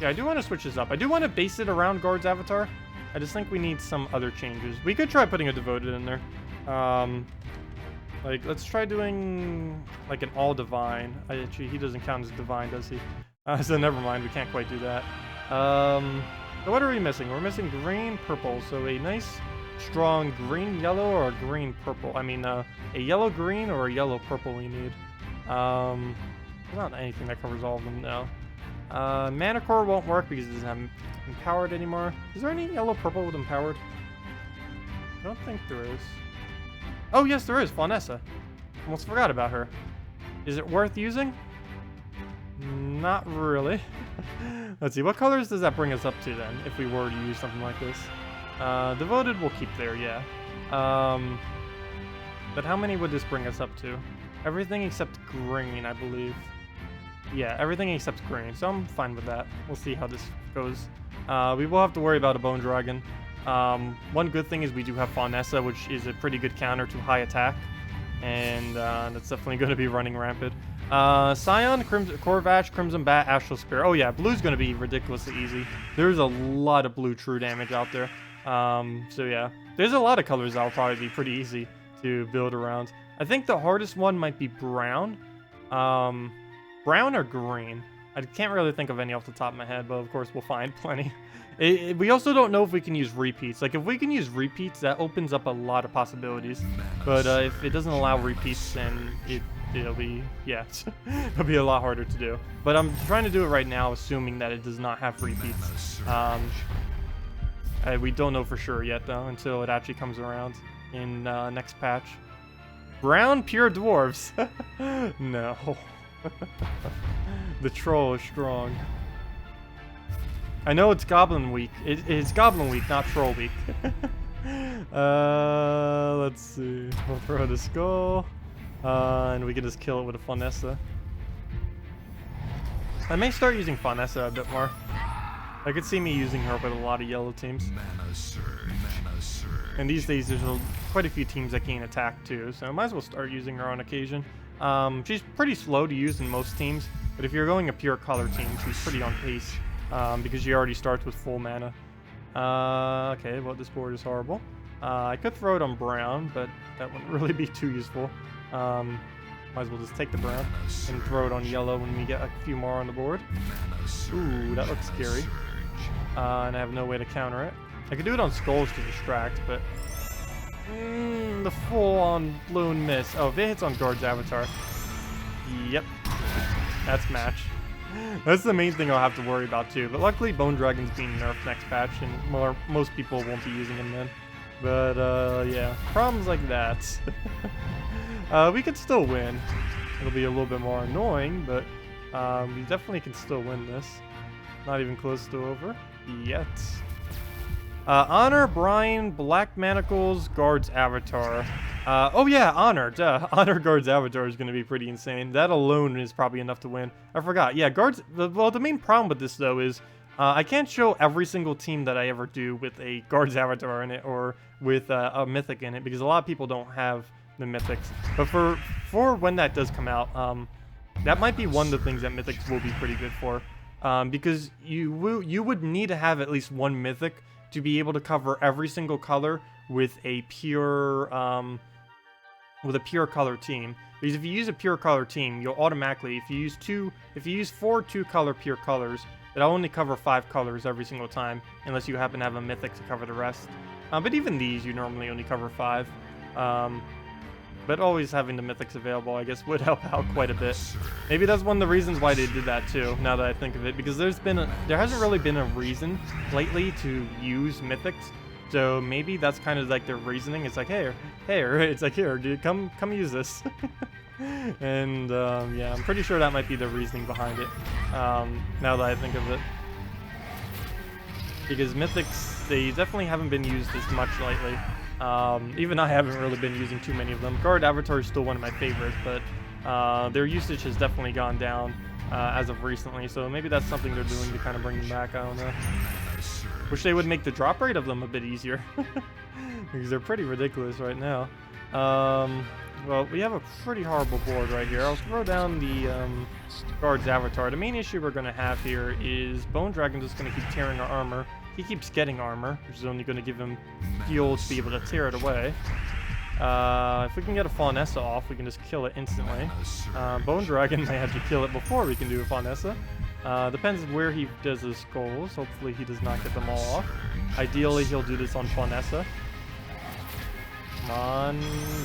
Yeah, I do want to switch this up. I do want to base it around guard's avatar. I just think we need some other changes. We could try putting a Devoted in there. Like, let's try doing like an all divine. Actually, he doesn't count as divine, does he? So never mind, we can't quite do that. So what are we missing? We're missing green, purple. So a nice, strong green, yellow, or a green, purple. I mean, a yellow, green, or a yellow, purple we need. There's not anything that covers all of them now. Mana Core won't work because it doesn't have Empowered anymore. Is there any yellow, purple with Empowered? I don't think there is. Oh, yes, there is. Faunessa. Almost forgot about her. Is it worth using? Not really. Let's see. What colors does that bring us up to then, if we were to use something like this? Devoted we'll keep there, yeah. But how many would this bring us up to? Everything except green, I believe. Yeah, everything except green, so I'm fine with that. We'll see how this goes. We will have to worry about a Bone Dragon. One good thing is we do have Faunessa, which is a pretty good counter to high attack. And that's definitely going to be running rampant. Scion, Corvash, Crimson Bat, Astral Spear. Oh yeah, blue's going to be ridiculously easy. There's a lot of blue true damage out there. So yeah, there's a lot of colors that'll probably be pretty easy to build around. I think the hardest one might be brown. Brown or green? I can't really think of any off the top of my head, but of course we'll find plenty. We also don't know if we can use repeats. Like, if we can use repeats, that opens up a lot of possibilities. But if it doesn't allow repeats, then it'll be, yeah, it'll be a lot harder to do. But I'm trying to do it right now, assuming that it does not have repeats. We don't know for sure yet, though, until it actually comes around in next patch. Brown Pure Dwarves. No. The troll is strong. I know it's Goblin Week. It's Goblin Week, not Troll Week. Let's see. We'll throw the skull. And we can just kill it with a Faunessa. I may start using Faunessa a bit more. I could see me using her with a lot of yellow teams. Mana surge. And these days there's quite a few teams that can attack too, so I might as well start using her on occasion. She's pretty slow to use in most teams, but if you're going a pure color team, she's pretty on pace. Because she already starts with full mana. Okay, well, this board is horrible. I could throw it on brown, but that wouldn't really be too useful. Might as well just take the brown and throw it on yellow when we get a few more on the board. Ooh, that looks scary. And I have no way to counter it. I could do it on skulls to distract, but... the full-on blown miss. Oh, if it hits on guard's avatar. Yep. That's match. That's the main thing I'll have to worry about too. But luckily, Bone Dragon's being nerfed next patch, and most people won't be using him then. But yeah, problems like that. We could still win. It'll be a little bit more annoying, but we definitely can still win this. Not even close to over yet. Honor, Brian, Black Manacles, Guard's Avatar. Oh yeah, Honor. Duh. Honor Guard's Avatar is going to be pretty insane. That alone is probably enough to win. I forgot. Yeah, Guards... Well, the main problem with this, though, is I can't show every single team that I ever do with a Guard's Avatar in it or with a Mythic in it, because a lot of people don't have the Mythics. But for when that does come out, that might be one of the things that Mythics will be pretty good for. Because you would need to have at least one Mythic to be able to cover every single color with a pure color team. Because if you use a pure color team, you'll automatically, if you use 4 2-color pure colors, it'll only cover 5 colors every single time, unless you happen to have a mythic to cover the rest. But even these, you normally only cover 5. But always having the mythics available, I guess, would help out quite a bit. Maybe that's one of the reasons why they did that too, now that I think of it, because there hasn't really been a reason lately to use mythics. So maybe that's kind of like their reasoning. It's like, hey, it's like, here, dude, come use this. And yeah, I'm pretty sure that might be the reasoning behind it. Now that I think of it, because mythics, they definitely haven't been used as much lately. Even I haven't really been using too many of them. Guard Avatar is still one of my favorites, but their usage has definitely gone down as of recently. So maybe that's something they're doing to kind of bring them back. I don't know. Wish they would make the drop rate of them a bit easier, because they're pretty ridiculous right now. Well, we have a pretty horrible board right here. I'll throw down the Guard's Avatar. The main issue we're going to have here is Bone Dragon just going to keep tearing our armor. He keeps getting armor, which is only going to give him fuel to be able to tear it away. If we can get a Faunessa off, we can just kill it instantly. Bone Dragon may have to kill it before we can do a Faunessa. Depends where he does his skulls. Hopefully he does not get them all off. Ideally, he'll do this on Faunessa. Come on,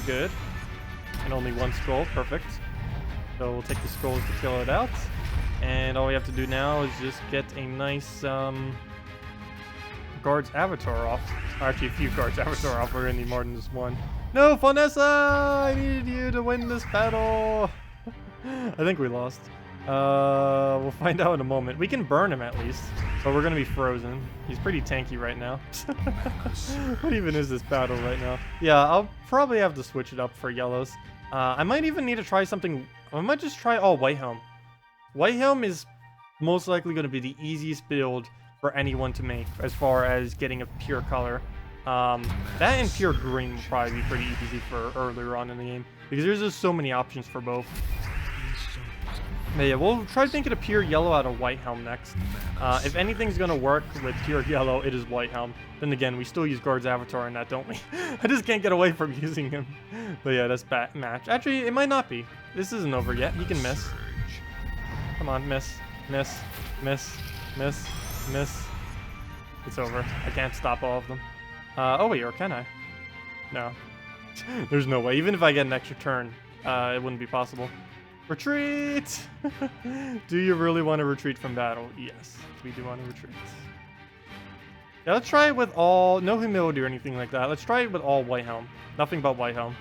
good. And only 1 skull, perfect. So we'll take the skulls to kill it out. And all we have to do now is just get a nice Guard's Avatar off. Or actually, a few Guard's Avatar off. We're gonna need more than this one. No, Faunessa! I needed you to win this battle! I think we lost. We'll find out in a moment. We can burn him at least, but we're gonna be frozen. He's pretty tanky right now. What even is this battle right now? Yeah, I'll probably have to switch it up for yellows. I might even need to try something. I might just try all White Helm. White Helm is most likely going to be the easiest build for anyone to make as far as getting a pure color. That and pure green will probably be pretty easy for earlier on in the game, because there's just so many options for both. But yeah, we'll try thinking of pure yellow out of White Helm next. If anything's going to work with pure yellow, it is White Helm. Then again, we still use Guard's Avatar in that, don't we? I just can't get away from using him. But yeah, that's bad match. Actually, it might not be. This isn't over yet. He can miss. Come on, miss, miss, miss, miss, miss. It's over. I can't stop all of them. Oh wait, or can I? No. There's no way. Even if I get an extra turn, it wouldn't be possible. Retreat! Do you really want to retreat from battle? Yes, we do want to retreat. Yeah, let's try it with all... No humility or anything like that. Let's try it with all White Helm. Nothing but White Helm.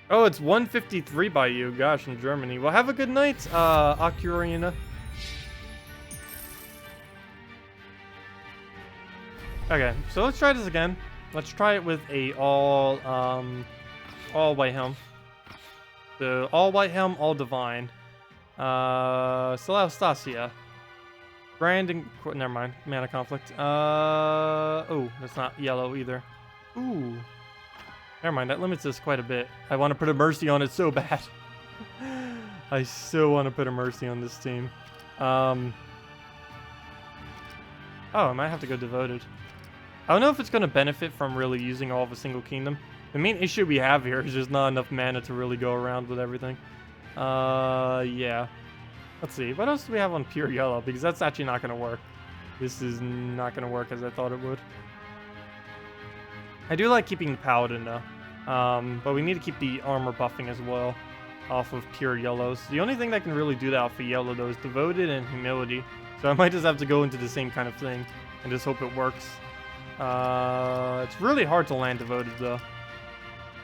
Oh, it's 153 by you. Gosh, in Germany. Well, have a good night, Akurina. Okay, so let's try this again. Let's try it with a all White Helm. So, all White Helm, all Divine. Celestacia. Branding... Never mind. Mana Conflict. Oh, that's not yellow either. Ooh. Never mind, that limits us quite a bit. I want to put a Mercy on it so bad. I still want to put a Mercy on this team. Oh, I might have to go Devoted. I don't know if it's going to benefit from really using all of a single kingdom. The main issue we have here is just not enough mana to really go around with everything. Yeah. Let's see. What else do we have on pure yellow? Because that's actually not going to work. This is not going to work as I thought it would. I do like keeping the Paladin, though. But we need to keep the armor buffing as well off of pure yellows. The only thing that can really do that for yellow, though, is Devoted and Humility. So I might just have to go into the same kind of thing and just hope it works. It's really hard to land Devoted, though.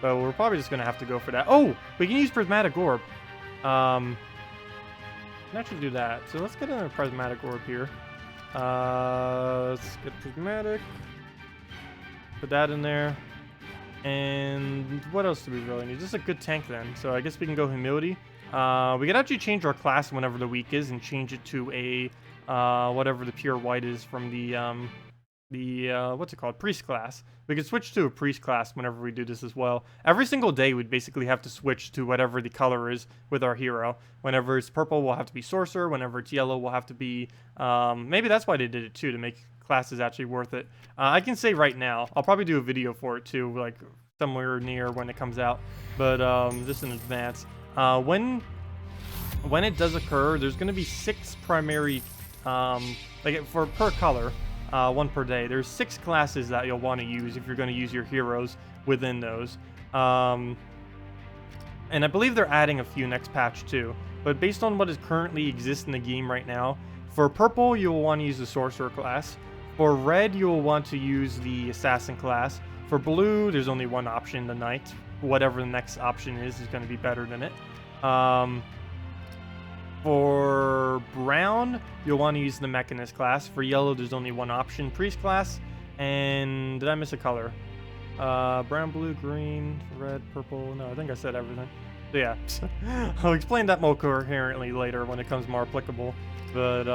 But we're probably just going to have to go for that. Oh! We can use Prismatic Orb. Can actually do that. So let's get another Prismatic Orb here. Let's get Prismatic. Put that in there. And what else do we really need? Just a good tank then. So I guess we can go Humility. We could actually change our class whenever the week is and change it to a whatever the pure white is from the what's it called? Priest class. We could switch to a priest class whenever we do this as well. Every single day we'd basically have to switch to whatever the color is with our hero. Whenever it's purple, we'll have to be sorcerer. Whenever it's yellow, we'll have to be maybe that's why they did it too, to make class is actually worth it. I can say right now, I'll probably do a video for it too, like somewhere near when it comes out, but just in advance. When it does occur, there's going to be 6 primary, like for per color, 1 per day. There's 6 classes that you'll want to use if you're going to use your heroes within those. And I believe they're adding a few next patch too. But based on what is currently exists in the game right now, for purple you'll want to use the sorcerer class. For red you'll want to use the assassin class. For blue there's only one option, the knight. Whatever the next option is going to be better than it. For brown you'll want to use the mechanist class. For yellow there's only one option, priest class. And did I miss a color? Brown, blue, green, red, purple. No, I think I said everything. So yeah, I'll explain that more coherently later when it comes more applicable. But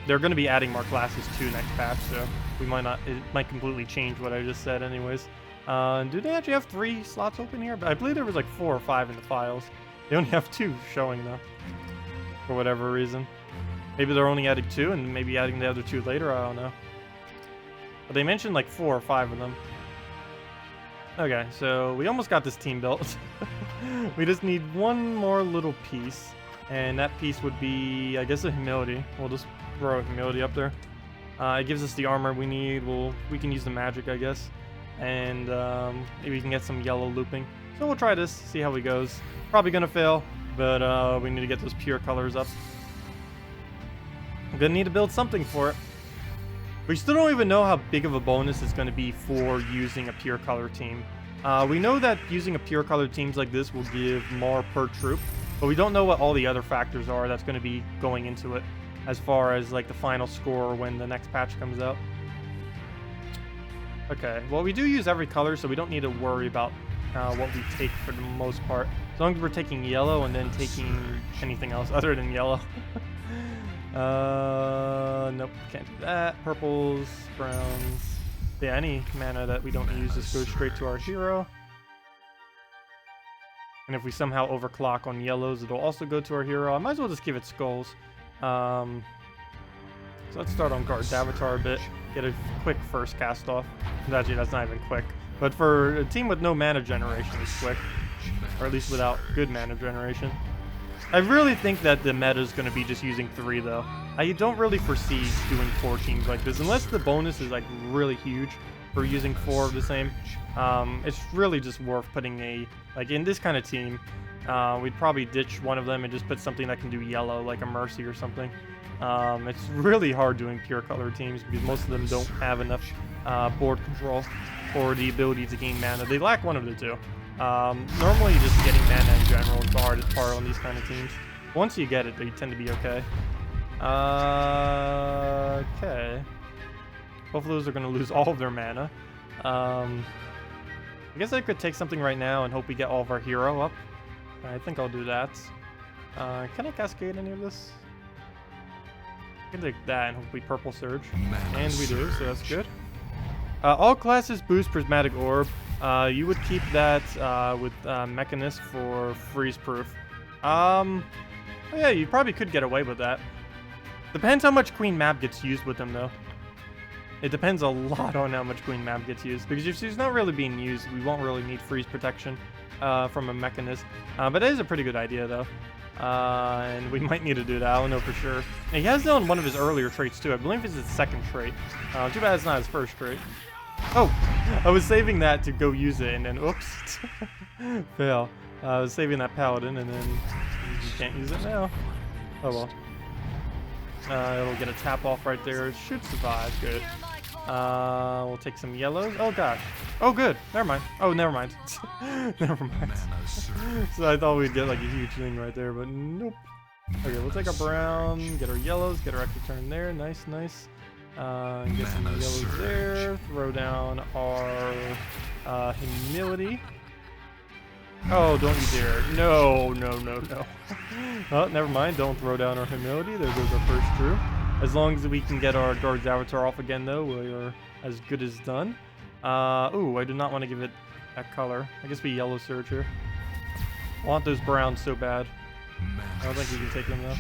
they're going to be adding more classes too next patch, so we might not. It might completely change what I just said, anyways. Do they actually have 3 slots open here? But I believe there was like 4 or 5 in the files. They only have 2 showing though, for whatever reason. Maybe they're only adding 2 and maybe adding the other 2 later. I don't know. But they mentioned like 4 or 5 of them. Okay, so we almost got this team built. We just need one more little piece, and that piece would be, I guess, a humility. We'll just throw a humility up there. It gives us the armor we need. We can use the magic, I guess, and maybe we can get some yellow looping. So we'll try this, see how it goes. Probably gonna fail, but we need to get those pure colors up. I'm gonna need to build something for it. We still don't even know how big of a bonus it's going to be for using a pure color team. We know that using a pure color teams like this will give more per troop, but we don't know what all the other factors are that's going to be going into it, as far as like the final score when the next patch comes out. Okay, well we do use every color, so we don't need to worry about what we take for the most part. As long as we're taking yellow and then taking anything else other than yellow. Nope, can't do that. Purples, browns. Yeah, any mana that we don't use just goes straight to our hero. And if we somehow overclock on yellows, it'll also go to our hero. I might as well just give it skulls. So let's start on Guard's Avatar a bit. Get a quick first cast off. Actually, that's not even quick. But for a team with no mana generation, it's quick. Or at least without good mana generation. I really think that the meta is going to be just using 3 though. I don't really foresee doing 4 teams like this unless the bonus is like really huge for using 4 of the same. It's really just worth putting a, like in this kind of team, we'd probably ditch one of them and just put something that can do yellow, like a Mercy or something. It's really hard doing pure color teams because most of them don't have enough board control or the ability to gain mana. They lack one of the 2. Normally just getting mana in general is the hardest part on these kind of teams. Once you get it, they tend to be okay. Okay. Both of those are going to lose all of their mana. I guess I could take something right now and hope we get all of our hero up. I think I'll do that. Can I cascade any of this? I can take that and hopefully purple surge. And we do, so that's good. All classes boost prismatic orb. You would keep that with Mechanist for freeze proof. Oh yeah, you probably could get away with that. Depends how much Queen Map gets used with them though. It depends a lot on how much Queen Map gets used, because if she's not really being used, we won't really need freeze protection from a Mechanist. But it is a pretty good idea though. And we might need to do that, I don't know for sure. And he has that on one of his earlier traits too. I believe it's his 2nd trait. Too bad it's not his 1st trait. Oh, I was saving that to go use it, and then oops, fail. I was saving that paladin, and then you can't use it now. Oh well. It'll get a tap off right there. It should survive. Good. We'll take some yellows. Oh gosh. Oh good. Never mind. Oh never mind. Never mind. So I thought we'd get like a huge thing right there, but nope. Okay, we'll take our brown, get our yellows, get our extra turn there. Nice, nice. Get some yellows there. Throw down our humility. Oh, don't you dare. No, no, no, no. Oh, never mind. Don't throw down our humility. There goes our first true. As long as we can get our Guard's Avatar off again, though, we are as good as done. Ooh, I do not want to give it that color. I guess we yellow surge here. I want those browns so bad. I don't think we can take them, though.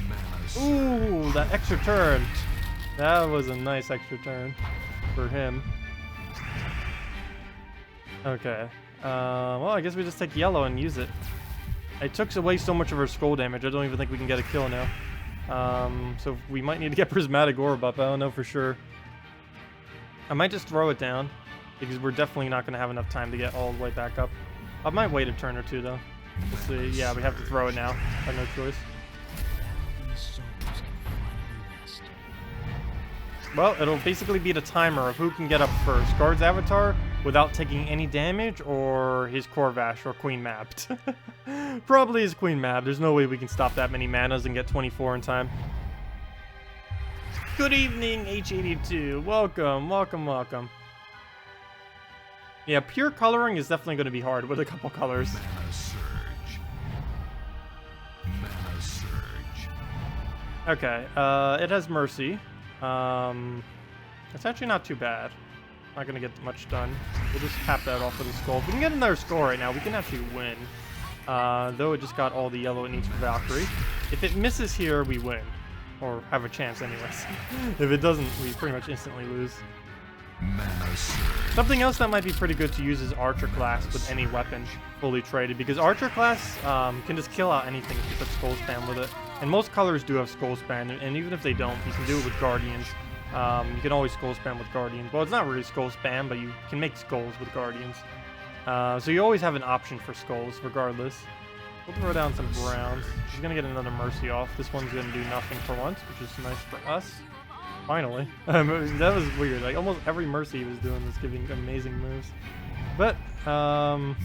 Ooh, that extra turn. That was a nice extra turn. for him. Okay. Well, I guess we just take yellow and use it. It took away so much of our skull damage, I don't even think we can get a kill now. So we might need to get Prismatic Orb up, I don't know for sure. I might just throw it down, because we're definitely not going to have enough time to get all the way back up. I might wait a turn or two, though. We'll see. Yeah, we have to throw it now. I have no choice. Well, it'll basically be the timer of who can get up first. Guard's Avatar without taking any damage, or his Corvash or Queen Mapped. Probably his Queen Mapped. There's no way we can stop that many manas and get 24 in time. Good evening, H82. Welcome, welcome, welcome. Yeah, pure coloring is definitely going to be hard with a couple colors. Mana surge. Mana surge. Okay, it has Mercy. It's actually not too bad. Not gonna get much done. We'll just tap that off with a skull. If we can get another skull right now, we can actually win. Though it just got all the yellow it needs for Valkyrie. If it misses here, we win. Or have a chance anyways. If it doesn't, we pretty much instantly lose. Mana surge. Something else that might be pretty good to use is Archer class with any weapon fully traded, because Archer class can just kill out anything if you put Skull Spam with it. And most colors do have Skull Spam, and even if they don't, you can do it with Guardians. You can always Skull Spam with Guardians. Well, it's not really Skull Spam, but you can make skulls with Guardians. So you always have an option for skulls, regardless. We'll throw down some browns. She's gonna get another Mercy off. This one's gonna do nothing for once, which is nice for us. Finally. That was weird. Like, almost every Mercy he was doing was giving amazing moves. But, Mana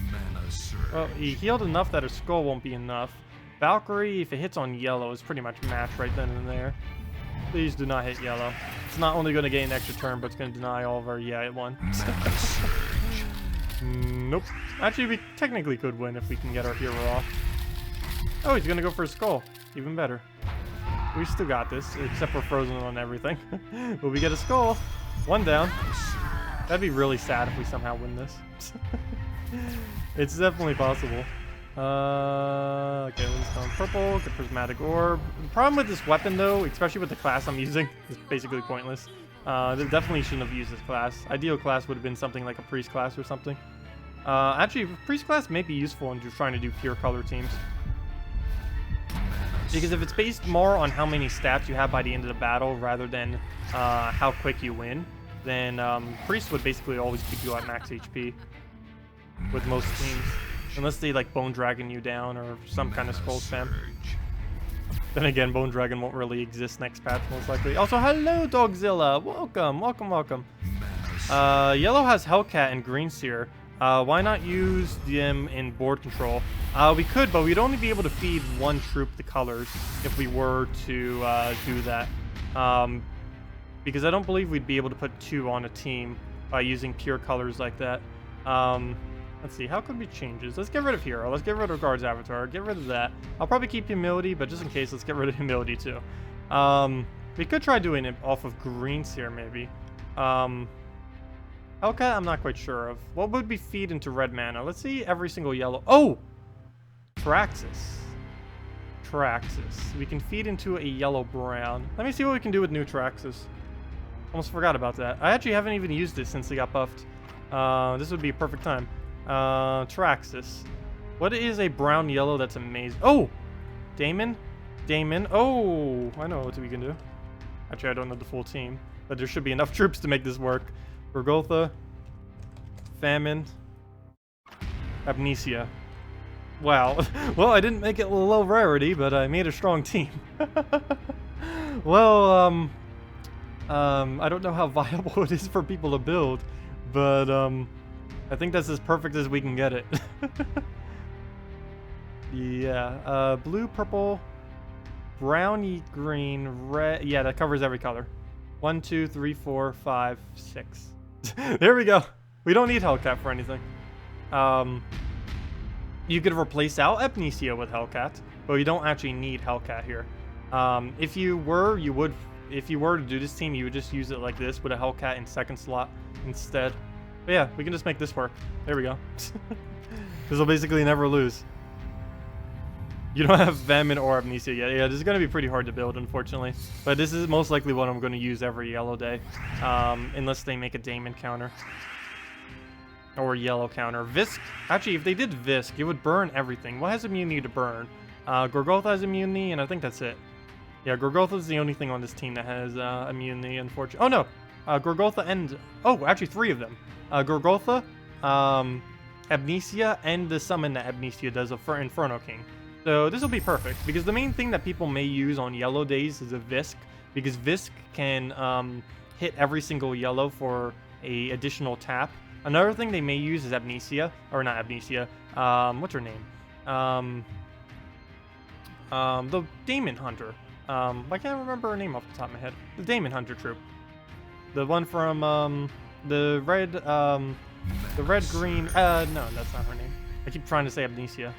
surge. well, he healed enough that her skull won't be enough. Valkyrie, if it hits on yellow, is pretty much matched right then and there. Please do not hit yellow. It's not only going to gain an extra turn, but it's going to deny all of our... Yeah, it won. Mana surge. Nope. Actually, we technically could win if we can get our hero off. Oh, he's going to go for a skull. Even better. We still got this, except we're frozen on everything. But we get a skull. One down. That'd be really sad if we somehow win this. It's definitely possible. Okay, let's go purple, get Prismatic Orb. The problem with this weapon, though, especially with the class I'm using, is basically pointless. They definitely shouldn't have used this class. Ideal class would have been something like a Priest class or something. Actually, Priest class may be useful in just trying to do pure color teams. Because if it's based more on how many stats you have by the end of the battle rather than how quick you win, then Priest would basically always keep you at max HP with most teams. Unless they like Bone Dragon you down or some kind of Skull Spam. Then again, Bone Dragon won't really exist next patch most likely. Also, hello Dogzilla! Welcome, welcome, welcome. Yellow has Hellcat and Green Seer. Why not use them in board control? We could, but we'd only be able to feed one troop the colors if we were to do that. Because I don't believe we'd be able to put two on a team by using pure colors like that. Let's see, how could we change this? Let's get rid of Hero. Let's get rid of Guard's Avatar. Get rid of that. I'll probably keep Humility, but just in case, let's get rid of Humility too. We could try doing it off of Green Seer, maybe. Hellcat, I'm not quite sure of. What would be feed into red mana? Let's see every single yellow. Oh! Traxxas. Traxxas. We can feed into a yellow-brown. Let me see what we can do with new Traxxas. Almost forgot about that. I actually haven't even used it since they got buffed. This would be a perfect time. Traxxas. What is a brown-yellow that's amazing? Oh! Damon? Damon. Oh! I know what we can do. Actually, I don't know the full team. But there should be enough troops to make this work. Bergotha. Famine. Amnesia. Wow. Well, I didn't make it a low rarity, but I made a strong team. Well, I don't know how viable it is for people to build, but, I think that's as perfect as we can get it. Yeah, blue, purple, brown, green, red. Yeah, that covers every color. 1, 2, 3, 4, 5, 6. There we go. We don't need Hellcat for anything. You could replace out Amnesia with Hellcat, but you don't actually need Hellcat here. If you were to do this team, you would just use it like this with a Hellcat in second slot instead. But yeah, we can just make this work. There we go. This will basically never lose. You don't have Vemon or Amnesia yet. Yeah, this is going to be pretty hard to build, unfortunately. But this is most likely what I'm going to use every yellow day. Unless they make a Daemon counter. Or a yellow counter. Visk, actually, if they did Visk, it would burn everything. What has immunity to burn? Gorgotha has immunity, and I think that's it. Yeah, Gorgotha is the only thing on this team that has immunity, unfortunately. Oh, no. Gorgotha and... Oh, actually, 3 of them. Gorgotha, Amnesia, and the summon that Amnesia does for Inferno King. So this will be perfect, because the main thing that people may use on yellow days is a Visk, because Visk can hit every single yellow for a additional tap. Another thing they may use is Amnesia, or not Amnesia, what's her name? The Daemon Hunter. I can't remember her name off the top of my head. The Daemon Hunter troop. The one from the red green, no, that's not her name. I keep trying to say Amnesia.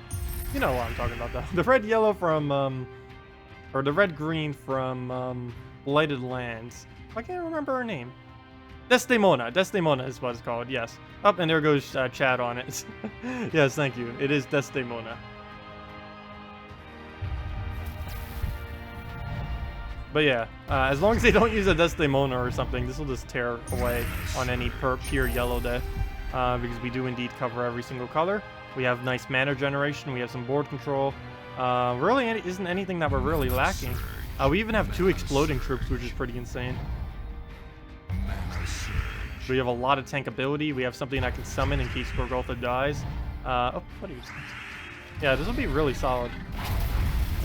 You know what I'm talking about, though. The red yellow from, or the red green from, Blighted Lands. I can't remember her name. Desdemona. Desdemona is what it's called, yes. Oh, and there goes Chad on it. Yes, thank you. It is Desdemona. But yeah, as long as they don't use a Desdemona or something, this will just tear away on any pure yellow day. Because we do indeed cover every single color. We have nice mana generation, we have some board control. Really isn't anything that we're really lacking. We even have 2 exploding troops, which is pretty insane. We have a lot of tank ability. We have something I can summon in case Gorgotha dies. Oh, what are you saying? Yeah, this will be really solid.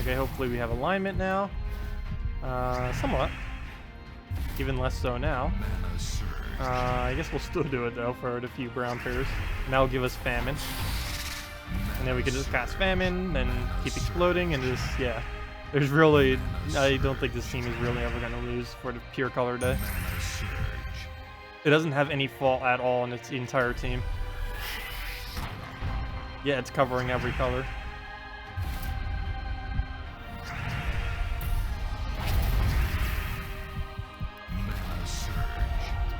Okay, hopefully we have alignment now. Somewhat. Even less so now. I guess we'll still do it, though, for the few brown pairs. And that'll give us Famine. And then we can just cast Famine, and keep exploding, and just, yeah. There's really... I don't think this team is really ever going to lose for the pure color day. It doesn't have any fault at all in its entire team. Yeah, it's covering every color.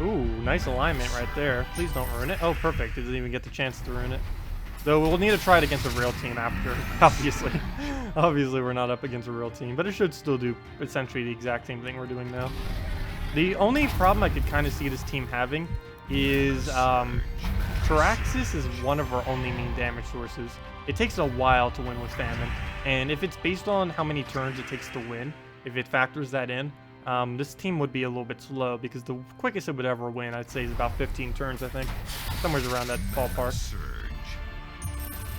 Ooh, nice alignment right there. Please don't ruin it. Oh, perfect. It doesn't even get the chance to ruin it. Though we'll need to try it against a real team after, obviously. Obviously, we're not up against a real team, but it should still do essentially the exact same thing we're doing now. The only problem I could kind of see this team having is Traxxas is one of our only main damage sources. It takes a while to win with Famine, and if it's based on how many turns it takes to win, if it factors that in, this team would be a little bit slow, because the quickest it would ever win, I'd say, is about 15 turns, I think. Somewhere around that ballpark.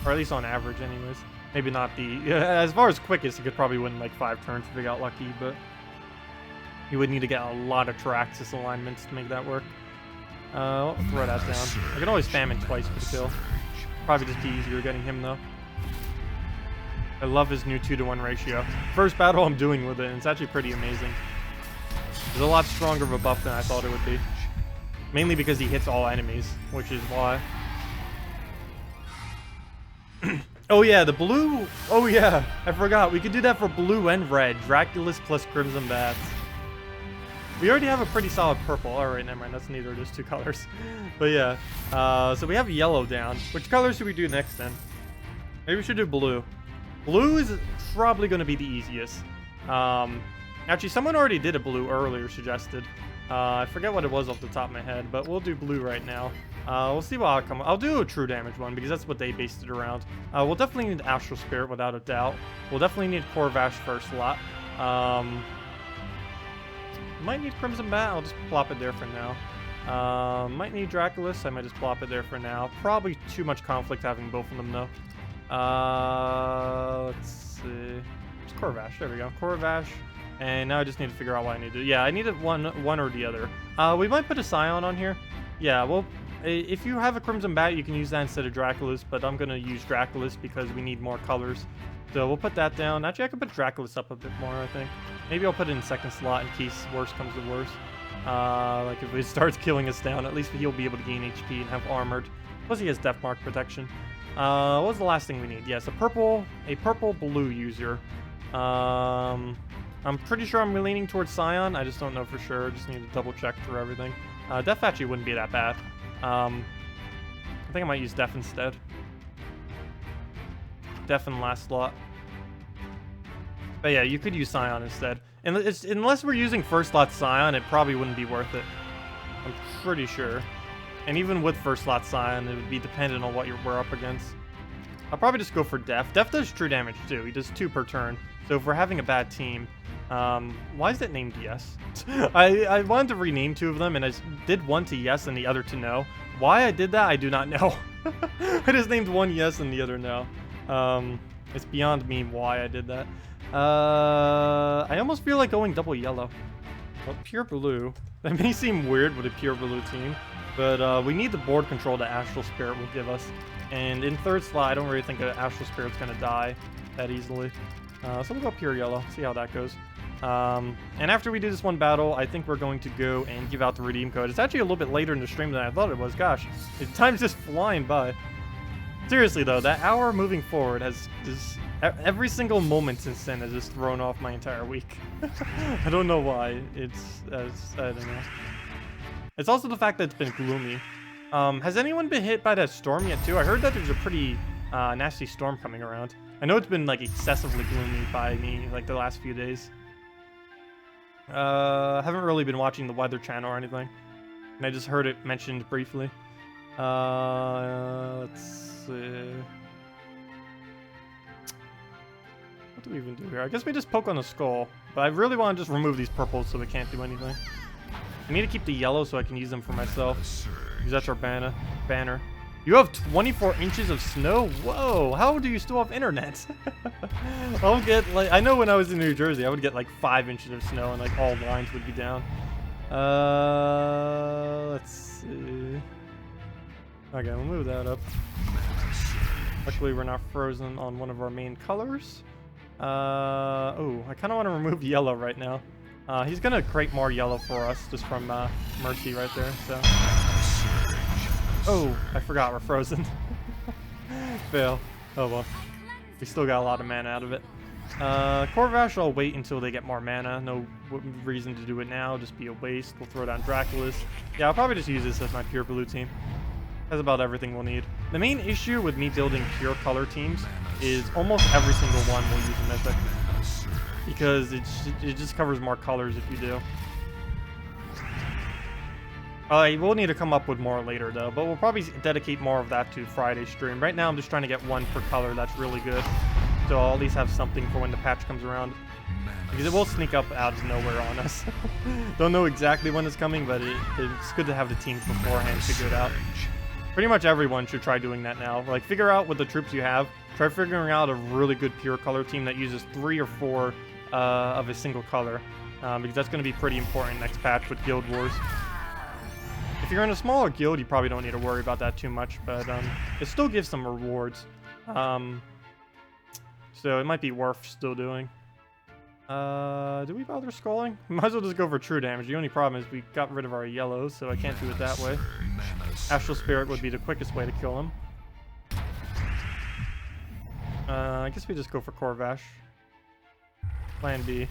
Or at least on average, anyways. Maybe not the... as far as quickest, it could probably win like 5 turns if they got lucky, but... you would need to get a lot of Traxxas alignments to make that work. I'll throw that down. I can always Famine twice for the kill. Probably just be easier getting him, though. I love his new 2-to-1 ratio. First battle I'm doing with it, and it's actually pretty amazing. It's a lot stronger of a buff than I thought it would be. Mainly because he hits all enemies, which is why. Oh yeah, the blue... oh yeah, I forgot. We could do that for blue and red. Draculus plus Crimson Bats. We already have a pretty solid purple. Alright, never mind. That's neither of those 2 colors. But yeah. So we have yellow down. Which color should we do next then? Maybe we should do blue. Blue is probably going to be the easiest. Actually, someone already did a blue earlier, suggested. I forget what it was off the top of my head, but we'll do blue right now. We'll see what outcome. I'll do a true damage one, because that's what they based it around. We'll definitely need Astral Spirit, without a doubt. We'll definitely need Corvash first slot. Might need Crimson Bat. I'll just plop it there for now. Might need Draculus. I might just plop it there for now. Probably too much conflict having both of them, though. Let's see. It's Corvash. There we go. Corvash. And now I just need to figure out what I need to do. Yeah, I needed one or the other. We might put a Scion on here. Yeah, well, if you have a Crimson Bat, you can use that instead of Draculus, but I'm going to use Draculus because we need more colors. So we'll put that down. Actually, I could put Draculus up a bit more, I think. Maybe I'll put it in second slot in case worse comes to worse. Like if it starts killing us down, at least he'll be able to gain HP and have armored. Plus he has Death Mark protection. What was the last thing we need? Yes, a purple blue user. I'm pretty sure I'm leaning towards Scion. I just don't know for sure. Just need to double check for everything. Def actually wouldn't be that bad. I think I might use Def instead. Def in last slot. But yeah, you could use Scion instead. And unless we're using first slot Scion, it probably wouldn't be worth it. I'm pretty sure. And even with first slot Scion, it would be dependent on what we're up against. I'll probably just go for Def. Def does true damage too. He does 2 per turn. So if we're having a bad team, why is it named Yes? I wanted to rename 2 of them, and I did one to Yes and the other to No. Why I did that, I do not know. I just named one Yes and the other No. It's beyond me why I did that. I almost feel like going double yellow. Well, pure blue. That may seem weird with a pure blue team, but we need the board control that Astral Spirit will give us. And in third slot, I don't really think an Astral Spirit's going to die that easily. So we'll go pure yellow, see how that goes. And after we do this one battle, I think we're going to go and give out the redeem code. It's actually a little bit later in the stream than I thought it was. Gosh, time's just flying by. Seriously though, that hour moving forward has just... Every single moment since then has just thrown off my entire week. I don't know why. I don't know. It's also the fact that it's been gloomy. Has anyone been hit by that storm yet too? I heard that there's a pretty nasty storm coming around. I know it's been like excessively gloomy by me like the last few days. Haven't really been watching the Weather Channel or anything. And I just heard it mentioned briefly. Let's see. What do we even do here? I guess we just poke on the skull. But I really want to just remove these purples so we can't do anything. I need to keep the yellow so I can use them for myself. Because that's our banner. You have 24 inches of snow? Whoa, how do you still have internet? I'll get, like, I know when I was in New Jersey, I would get like 5 inches of snow and like all lines would be down. Let's see. Okay, we'll move that up. Luckily, we're not frozen on one of our main colors. Oh, I kind of want to remove yellow right now. He's going to create more yellow for us just from Mercy right there, so... Oh, I forgot we're frozen. Fail. Oh well. We still got a lot of mana out of it. Corvash, I'll wait until they get more mana. No reason to do it now. Just be a waste. We'll throw down Draculus. Yeah, I'll probably just use this as my pure blue team. That's about everything we'll need. The main issue with me building pure color teams is almost every single one will use a mythic. Because it just covers more colors if you do. We'll need to come up with more later though, but we'll probably dedicate more of that to Friday's stream. Right now I'm just trying to get one per color that's really good. So I'll at least have something for when the patch comes around. Because it will sneak up out of nowhere on us. Don't know exactly when it's coming, but it's good to have the teams beforehand figured out. Pretty much everyone should try doing that now. Like, figure out with the troops you have. Try figuring out a really good pure color team that uses 3 or 4 of a single color. Because that's going to be pretty important next patch with Guild Wars. If you're in a smaller guild, you probably don't need to worry about that too much, but it still gives some rewards. So it might be worth still doing. Do we bother sculling? We might as well just go for true damage. The only problem is we got rid of our yellows, so I can't do it that way. Astral Spirit would be the quickest way to kill him. I guess we just go for Corvash. Plan B.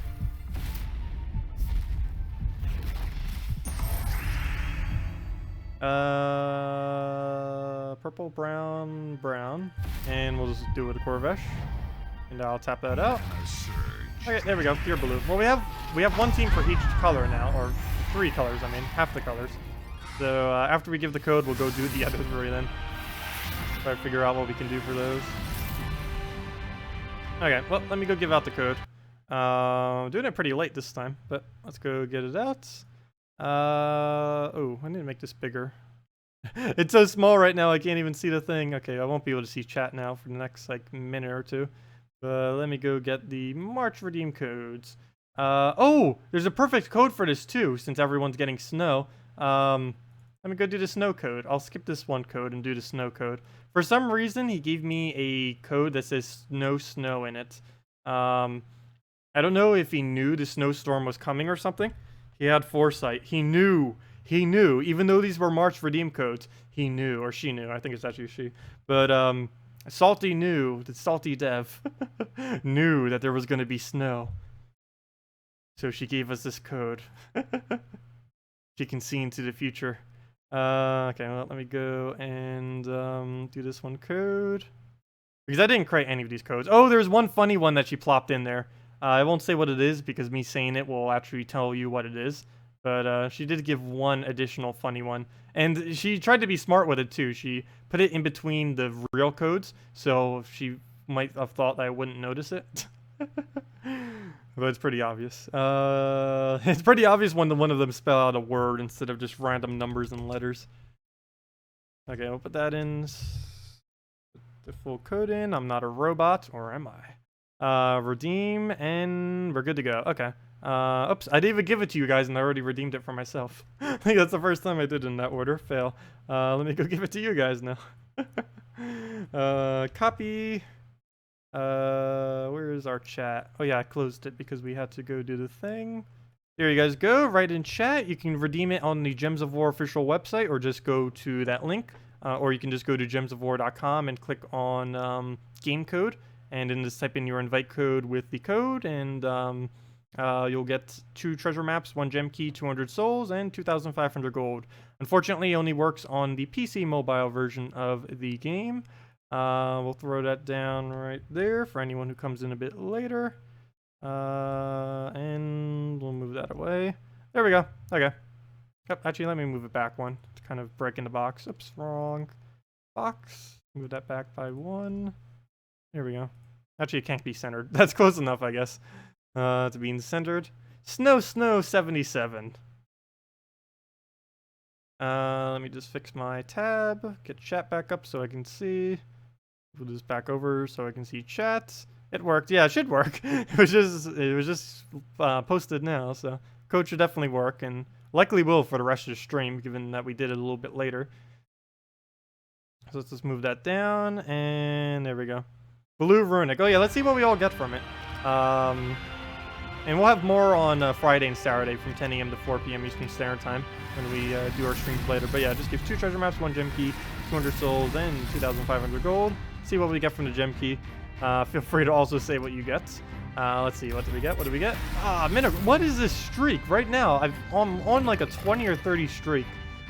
Purple, brown, brown. And we'll just do it with a Corvash. And I'll tap that out. Okay, there we go, pure blue. Well, we have one team for each color now, or 3 colors, I mean, half the colors. So after we give the code, we'll go do the other 3 then. Try to figure out what we can do for those. Okay, well, let me go give out the code. Doing it pretty late this time, but let's go get it out. Oh, I need to make this bigger. It's so small right now, I can't even see the thing. Okay, I won't be able to see chat now for the next, like, minute or 2. Let me go get the March redeem codes. Oh, there's a perfect code for this too, since everyone's getting snow. Let me go do the snow code. I'll skip this one code and do the snow code. For some reason, he gave me a code that says snow in it. I don't know if he knew the snowstorm was coming or something. He had foresight. He knew, even though these were March redeem codes, he knew, or she knew. I think it's actually she. But, Salty knew, the Salty Dev, knew that there was going to be snow. So she gave us this code. She can see into the future. Okay, well, let me go and do this one code. Because I didn't create any of these codes. Oh, there's one funny one that she plopped in there. I won't say what it is because me saying it will actually tell you what it is. But she did give one additional funny one. And she tried to be smart with it too. She put it in between the real codes, so she might have thought that I wouldn't notice it. But it's pretty obvious. It's pretty obvious when one of them spell out a word instead of just random numbers and letters. Okay, I'll put that in. Put the full code in. I'm not a robot, or am I? Redeem, and we're good to go. Okay. Oops, I didn't even give it to you guys, and I already redeemed it for myself. I think that's the first time I did in that order. Fail. Let me go give it to you guys now. Copy. Where is our chat? Oh yeah, I closed it because we had to go do the thing. There you guys go, right in chat. You can redeem it on the Gems of War official website, or just go to that link. Or you can just go to gemsofwar.com and click on game code, and then just type in your invite code with the code, and you'll get 2 treasure maps, 1 gem key, 200 souls, and 2,500 gold. Unfortunately, it only works on the PC mobile version of the game. We'll throw that down right there for anyone who comes in a bit later. And we'll move that away. There we go. Okay. Yep, actually, let me move it back one to kind of break in the box. Oops, wrong box. Move that back by 1. There we go. Actually, it can't be centered. That's close enough, I guess. To being centered. Snow 77. Let me just fix my tab. Get chat back up so I can see. Move this back over so I can see chat. It worked. Yeah, it should work. It was just posted now, so code should definitely work, and likely will for the rest of the stream, given that we did it a little bit later. So let's just move that down, and there we go. Blue Runic. Oh yeah, let's see what we all get from it. And we'll have more on Friday and Saturday from 10 a.m. to 4 p.m. Eastern Standard Time when we do our streams later. But yeah, just give 2 treasure maps, 1 gem key, 200 souls, and 2,500 gold. See what we get from the gem key. Feel free to also say what you get. Let's see, what do we get? What do we get? What is this streak? Right now, I'm on like a 20 or 30 streak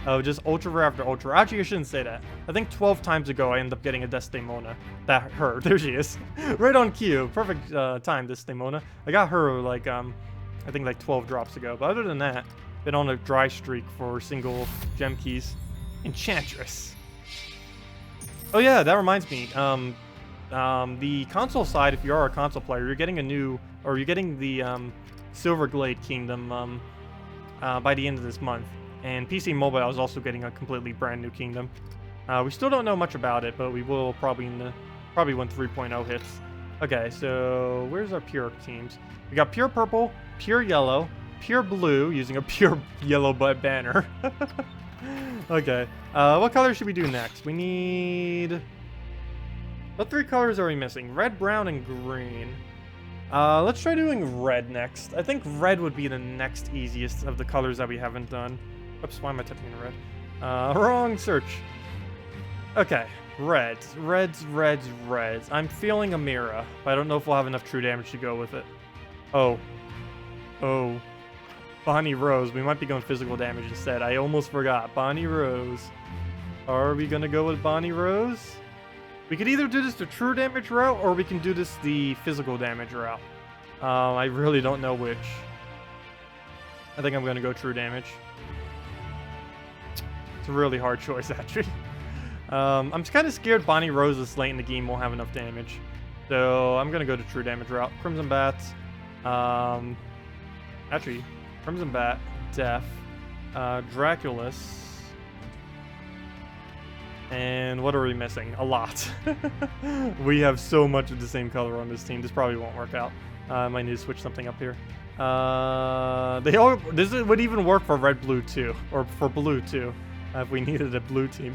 of just ultra rare after ultra. Actually, I shouldn't say that. I think 12 times ago, I ended up getting a Desdemona. There she is. Right on cue. Perfect time, Desdemona. I got her like, I think like 12 drops ago. But other than that, been on a dry streak for single gem keys. Enchantress. Oh yeah, that reminds me. The console side, if you are a console player, you're getting you're getting the Silverglade Kingdom by the end of this month. And PC Mobile is also getting a completely brand new kingdom. We still don't know much about it, but we will probably when 3.0 hits. Okay, so where's our pure teams? We got pure purple, pure yellow, pure blue, using a pure yellow banner. Okay, what color should we do next? We need... What 3 colors are we missing? Red, brown, and green. Let's try doing red next. I think red would be the next easiest of the colors that we haven't done. Oops, why am I typing in red? Wrong search. Okay, reds. I'm feeling a Mira, but I don't know if we'll have enough true damage to go with it. Oh. Bonnie Rose. We might be going physical damage instead. I almost forgot. Bonnie Rose. Are we gonna go with Bonnie Rose? We could either do this the true damage route, or we can do this the physical damage route. I really don't know which. I think I'm gonna go true damage. It's a really hard choice, actually. I'm kind of scared Bonnie Rose this late in the game won't have enough damage. So I'm gonna go to true damage route. Crimson Bats. Actually, Crimson Bat, Death, Draculus. And what are we missing? A lot. We have so much of the same color on this team. This probably won't work out. I might need to switch something up here. This would even work for red, blue too, or for blue too, if we needed a blue team.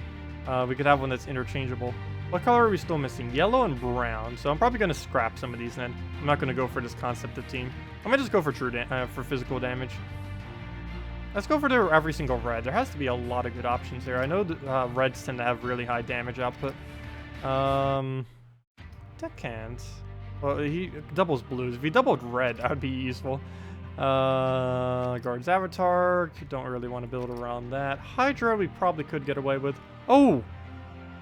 We could have one that's interchangeable. What color are we still missing? Yellow and brown. So I'm probably gonna scrap some of these then. I'm not gonna go for this concept of team. I'm gonna just go for for physical damage. Let's go for every single red. There has to be a lot of good options here. I know that reds tend to have really high damage output. Deckhand. Well, he doubles blues. If he doubled red, that would be useful. Guard's Avatar. Don't really want to build around that. Hydra, we probably could get away with. Oh,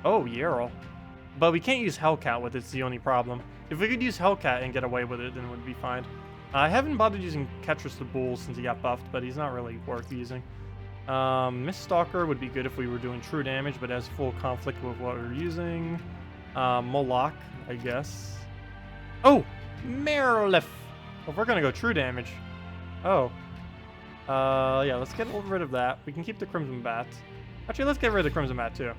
Yarrow. But we can't use Hellcat with it. It's the only problem. If we could use Hellcat and get away with it, then it would be fine. I haven't bothered using Ketris the Bull since he got buffed, but he's not really worth using. Miststalker would be good if we were doing true damage, but has full conflict with what we're using. Moloch, I guess. Oh! Merlif! If we're gonna go true damage. Oh. Yeah, let's get rid of that. We can keep the Crimson Bat. Actually, let's get rid of the Crimson Bat, too.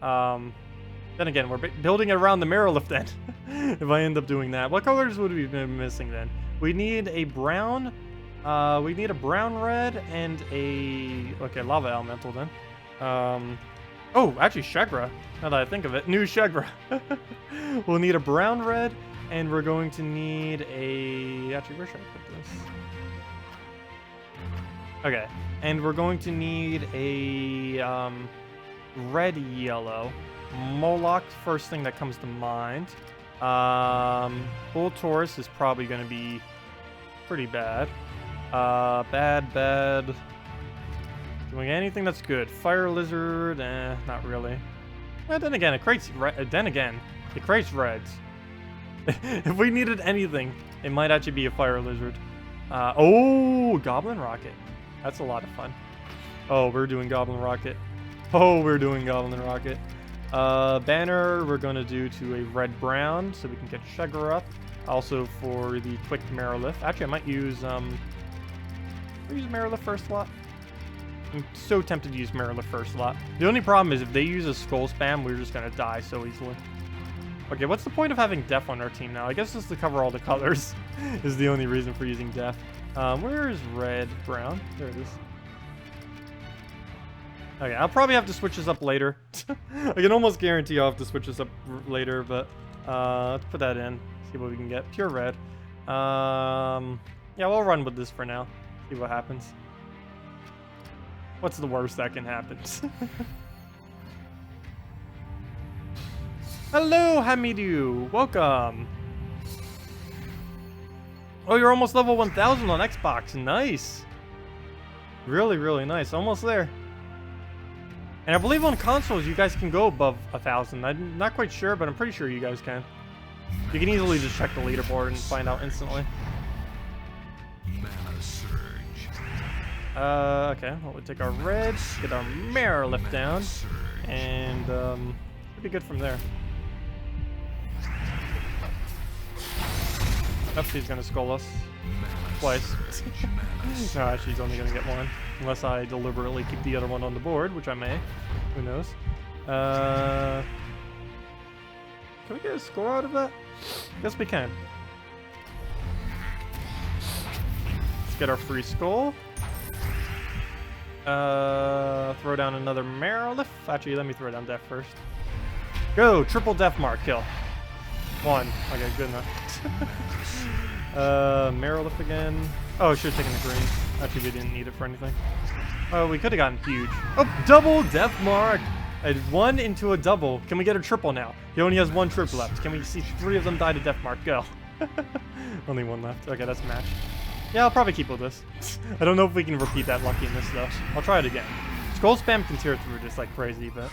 Then again, we're building it around the Merlif then. If I end up doing that. What colors would we be missing then? We need a brown. We need a brown red and a... Okay, lava elemental then. Oh, actually Shegra. Now that I think of it. New Shegra. We'll need a brown red, and we're going to need a... Actually, where should I put this? Okay. And we're going to need a red yellow. Moloch, first thing that comes to mind. Bull Taurus is probably going to be pretty bad. Bad. Doing anything that's good. Fire Lizard, not really. Then again, it creates reds. If we needed anything, it might actually be a Fire Lizard. Oh, Goblin Rocket. That's a lot of fun. Oh, we're doing Goblin Rocket. Banner, we're going to do to a red-brown, so we can get Shegra up. Also for the quick Merlif. Actually, I might use, Merlif first slot. I'm so tempted to use Merlif first slot. The only problem is if they use a Skull Spam, we're just going to die so easily. Okay, what's the point of having Def on our team now? I guess just to cover all the colors is the only reason for using Def. Where is red, brown? There it is. Okay, I'll probably have to switch this up later. I can almost guarantee I'll have to switch this up later, but let's put that in. See what we can get. Pure red. Yeah, we'll run with this for now. See what happens. What's the worst that can happen? Hello, Hamidu. Welcome. Oh, you're almost level 1000 on Xbox. Nice. Really, really nice. Almost there. And I believe on consoles, you guys can go above 1000. I'm not quite sure, but I'm pretty sure you guys can. You can easily just check the leaderboard and find out instantly. Mana surge. Okay. Well, we'll take our red, get our Merlif down, and it'll be good from there. Oh, she's gonna skull us twice. No, she's only gonna get one. Unless I deliberately keep the other one on the board, which I may. Who knows? Can we get a score out of that? Yes, we can. Let's get our free skull. Throw down another Merlif. Actually, let me throw down Def first. Go! Triple Def Mark kill. One. Okay, good enough. Merlif again. Oh, I should have taken the green. Actually, we didn't need it for anything. Oh, we could have gotten huge. Oh, double Def Mark! I had one into a double. Can we get a triple now? He only has one triple left. Can we see 3 of them die to Def Mark? Go. Only one left. Okay, that's a match. Yeah, I'll probably keep with this. I don't know if we can repeat that lucky in this, though. I'll try it again. Skull Spam can tear through just like crazy, but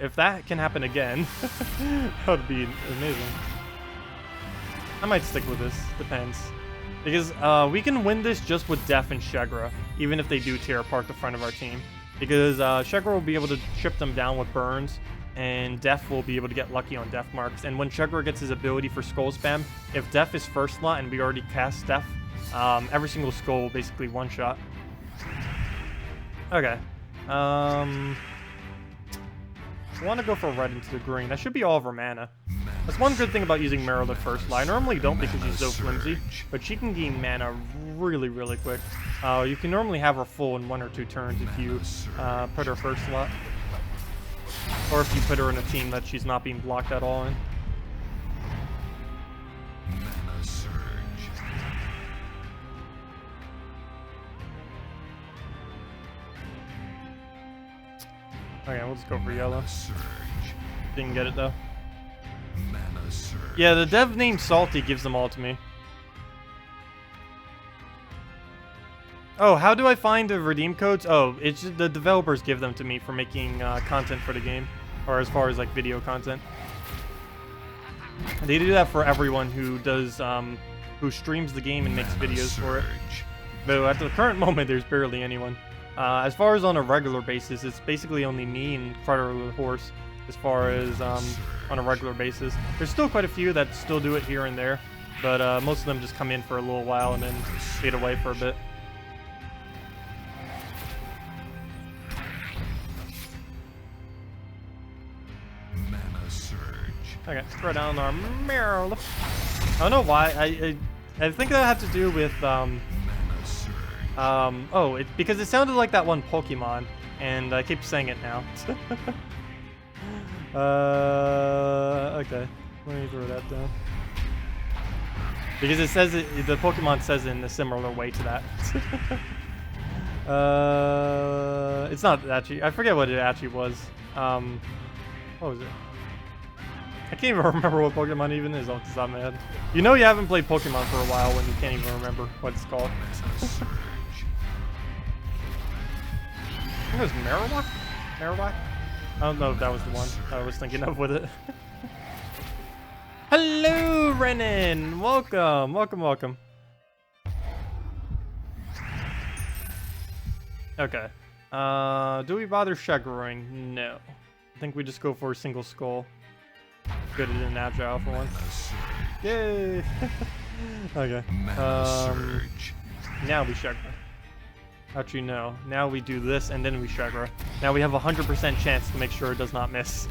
if that can happen again, that would be amazing. I might stick with this. Depends. Because we can win this just with Def and Shegra, even if they do tear apart the front of our team. Because Shegra will be able to chip them down with burns, and Def will be able to get lucky on Def marks. And when Shegra gets his ability for Skull Spam, if Def is first slot and we already cast Def, every single skull will basically one-shot. Okay. I want to go for red into the green. That should be all of her mana. That's one good thing about using Merlif first line. I normally don't because she's so flimsy, but she can gain mana really, really quick. You can normally have her full in 1 or 2 turns if you put her first slot. Or if you put her in a team that she's not being blocked at all in. Mana surge. Okay, we'll just go for yellow. Surge. Didn't get it though. Mana surge. Yeah, the dev named Salty gives them all to me. Oh, how do I find the redeem codes? Oh, it's just the developers give them to me for making content for the game. Or as far as like video content. They do that for everyone who does, who streams the game and makes videos for it. Though at the current moment, there's barely anyone. As far as on a regular basis, it's basically only me and Predator the Horse. As far as on a regular basis, there's still quite a few that still do it here and there, but most of them just come in for a little while and then fade away for a bit. Mana surge. Okay, let's throw down our Meryl. I don't know why. I think that had to do with Mana surge. because it sounded like that one Pokemon, and I keep saying it now. Okay. Let me throw that down. Because it says the Pokemon says it in a similar way to that. It's not actually. I forget what it actually was. What was it? I can't even remember what Pokemon even is off the top of my head. You know you haven't played Pokemon for a while when you can't even remember what it's called. Surge. I think it was Marowak? Marowak? I don't know if that was the one I was thinking of with it. Hello, Renan! Welcome, welcome, welcome. Okay. Do we bother Shagrowing? No. I think we just go for a single skull. Good at an agile for once. Yay! Okay. Surge. Now we Shagrow. Actually, no. Now we do this and then we Shagrow. Now we have a 100% chance to make sure it does not miss.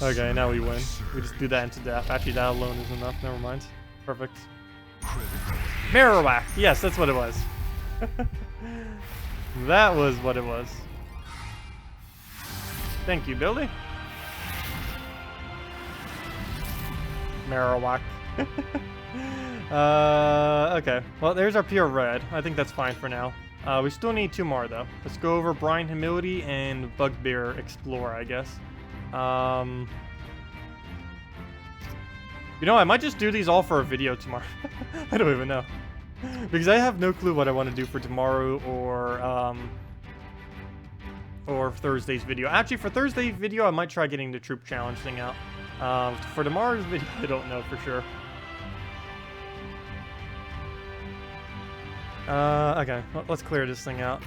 Okay, now we win. We just do that into death. Actually, that alone is enough. Never mind. Perfect. Marowak! Yes, that's what it was. That was what it was. Thank you, Billy. Marowak. Okay. Well, there's our pure red. I think that's fine for now. We still need 2 more, though. Let's go over Brine Humility and Bugbear Explorer, I guess. You know, I might just do these all for a video tomorrow. I don't even know. Because I have no clue what I want to do for tomorrow or Thursday's video. Actually, for Thursday's video, I might try getting the troop challenge thing out. For tomorrow's video, I don't know for sure. Okay, let's clear this thing out.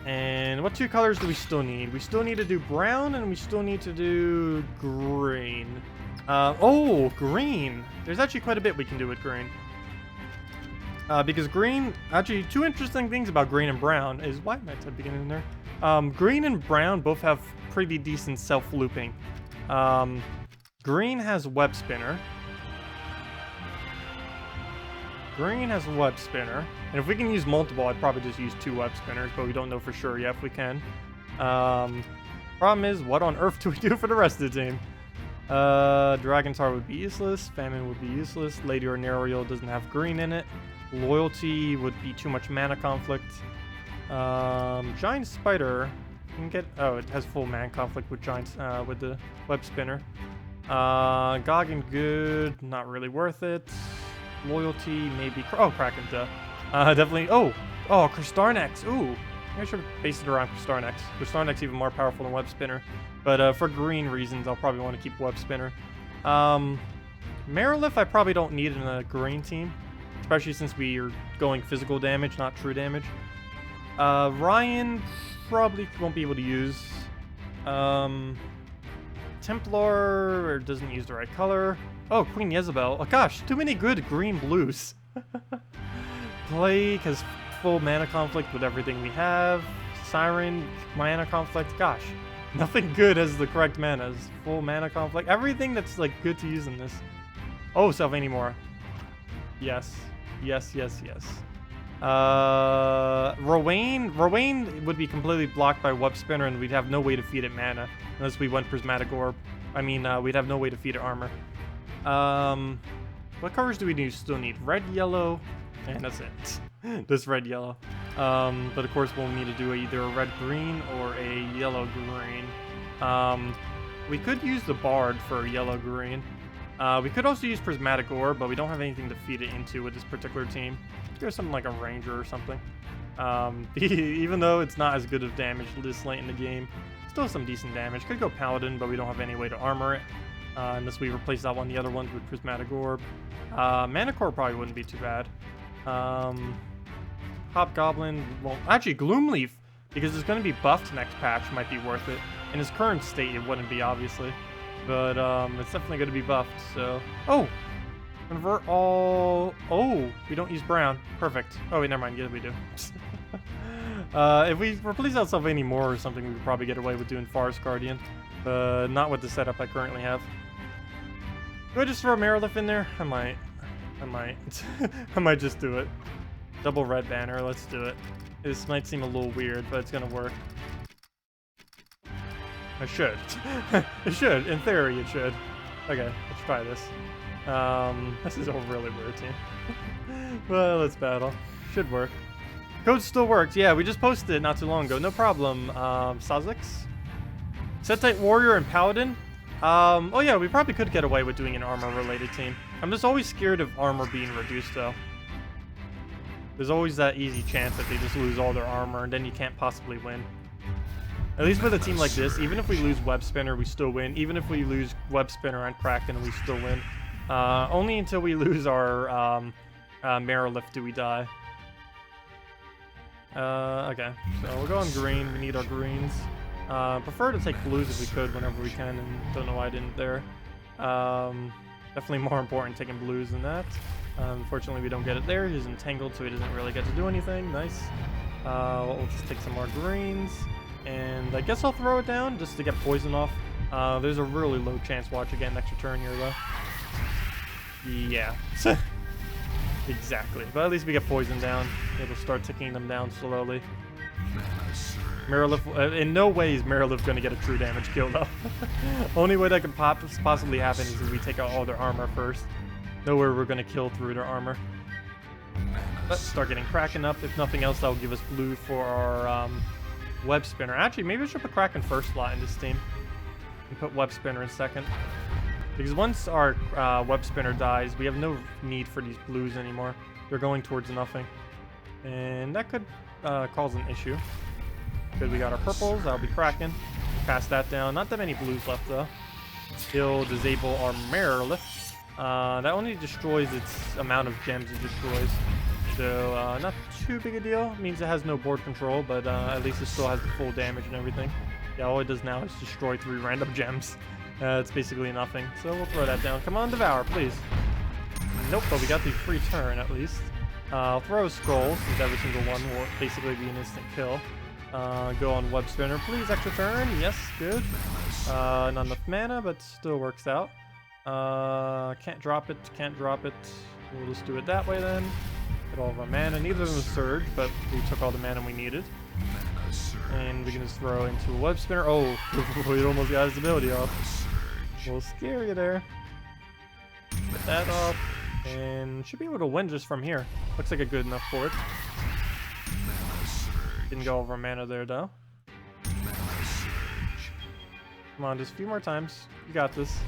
And what 2 colors do we still need? We still need to do brown, and we still need to do green. Oh, green! There's actually quite a bit we can do with green. Because green, actually, 2 interesting things about green and brown is, why am I beginning there? Green and brown both have pretty decent self-looping. Green has Web Spinner. Green has Web Spinner. And if we can use multiple, I'd probably just use 2 Web Spinners, but we don't know for sure yet if we can. Problem is, what on earth do we do for the rest of the team? Dragon's Heart would be useless. Famine would be useless. Lady Ornarial doesn't have green in it. Loyalty would be too much mana conflict. Giant Spider can get... Oh, it has full mana conflict with Giants, with the Web Spinner. Goggin good, not really worth it. Loyalty, maybe... Oh, Kraken, duh. Definitely... Oh, Kristarnex. Ooh. I should base it around Kristarnex. Kristarnex even more powerful than Web Spinner. But for green reasons, I'll probably want to keep Web Spinner. Marilith, I probably don't need in a green team. Especially since we are going physical damage, not true damage. Ryan probably won't be able to use. Templar doesn't use the right color. Oh, Queen Jezebel. Oh gosh, too many good green blues. Plague has full mana conflict with everything we have. Siren, mana conflict. Gosh, nothing good has the correct manas. Full mana conflict. Everything that's like good to use in this. Oh, Sevhina. Yes. Yes, yes, yes. Rowan would be completely blocked by Web Spinner, and we'd have no way to feed it mana unless we went Prismatic Orb. I mean, we'd have no way to feed it armor. What colors do we still need? Red, yellow, and that's it. Just red, yellow. But of course, we'll need to do either a red, green or a yellow, green. We could use the Bard for yellow, green. We could also use Prismatic Orb, but we don't have anything to feed it into with this particular team. Let's go something like a Ranger or something. Even though it's not as good of damage this late in the game, still some decent damage. Could go Paladin, but we don't have any way to armor it. unless we replace that one, the other ones with Prismatic Orb. Mana Core probably wouldn't be too bad. Hobgoblin, well, actually Gloomleaf, because it's going to be buffed next patch, might be worth it. In its current state, it wouldn't be, obviously. But it's definitely going to be buffed, so... Oh! Convert all... Oh! We don't use brown. Perfect. Oh, wait, never mind. Yeah, we do. If we replace out Sevhina more or something, we could probably get away with doing Forest Guardian. But not with the setup I currently have. Do I just throw Marilith in there? I might. I might just do it. Double red banner, let's do it. This might seem a little weird, but it's gonna work. I should. It should. In theory, it should. Okay, let's try this. This is a really weird team. Well, let's battle. Should work. Code still works. Yeah, we just posted it not too long ago. No problem. ssaszix? Setite Warrior and Paladin? Oh yeah, we probably could get away with doing an armor-related team. I'm just always scared of armor being reduced, though. There's always that easy chance that they just lose all their armor, and then you can't possibly win. At least with a team like this, even if we lose Web Spinner, we still win. Even if we lose Web Spinner and Kraken, we still win. Only until we lose our Marilith do we die. Okay, so we'll go on green. We need our greens. Prefer to take blues if we could whenever we can, and don't know why I didn't there. Definitely more important taking blues than that. Unfortunately, we don't get it there. He's entangled, so he doesn't really get to do anything. Nice. We'll just take some more greens. And I guess I'll throw it down just to get poison off. There's a really low chance watch again next turn here, though. Yeah. Exactly. But at least we get poison down. It'll start ticking them down slowly. Marilith, in no way is Marilith going to get a true damage kill, though. Only way that could possibly happen is if we take out all their armor first. Nowhere we're going to kill through their armor. Let's start getting Kraken up. If nothing else, that will give us blue for our Web Spinner. Actually, maybe we should put Kraken first slot in this team. And put Web Spinner in second. Because once our Web Spinner dies, we have no need for these blues anymore. They're going towards nothing. And that could cause an issue. Good, we got our purples. That'll be Kraken. Pass that down. Not that many blues left, though. Still disable our Marilith. That only destroys its amount of gems it destroys. So, not too big a deal. It means it has no board control, but at least it still has the full damage and everything. Yeah, all it does now is destroy 3 random gems. It's basically nothing. So we'll throw that down. Come on, Devour, please. Nope, but we got the free turn at least. I'll throw a Scroll, since every single one will basically be an instant kill. Go on Web Spinner, please. Extra turn. Yes, good. Not enough mana, but still works out. Can't drop it. Can't drop it. We'll just do it that way then. Get all of our mana. Neither of them was Surge, but we took all the mana we needed. And we can just throw into a Web Spinner. Oh, we almost got his ability off. A little scary there. Put that up. And should be able to win just from here. Looks like a good enough board. Didn't go over mana there, though. Come on, just a few more times. You got this.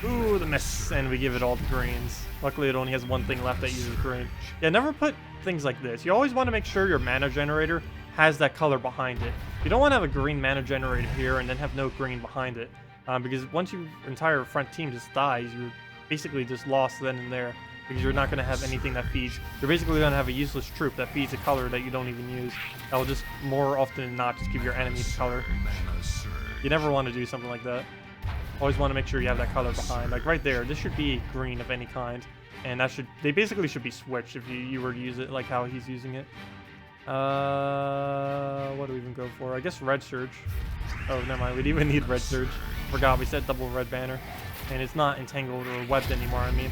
Ooh, the miss. And we give it all the greens. Luckily, it only has one thing left that uses green. Yeah, never put things like this. You always want to make sure your mana generator has that color behind it. You don't want to have a green mana generator here and then have no green behind it. Because once your entire front team just dies, you're basically just lost then and there. Because you're not going to have anything that feeds. You're basically going to have a useless troop that feeds a color that you don't even use. That will just, more often than not, just give your enemy the color. You never want to do something like that. Always want to make sure you have that color behind. Like right there, this should be green of any kind. And that should, they basically should be switched if you were to use it like how he's using it. What do we even go for? I guess Red Surge. Oh, never mind. We didn't even need Red Surge. Forgot we said double red banner. And it's not entangled or webbed anymore, I mean.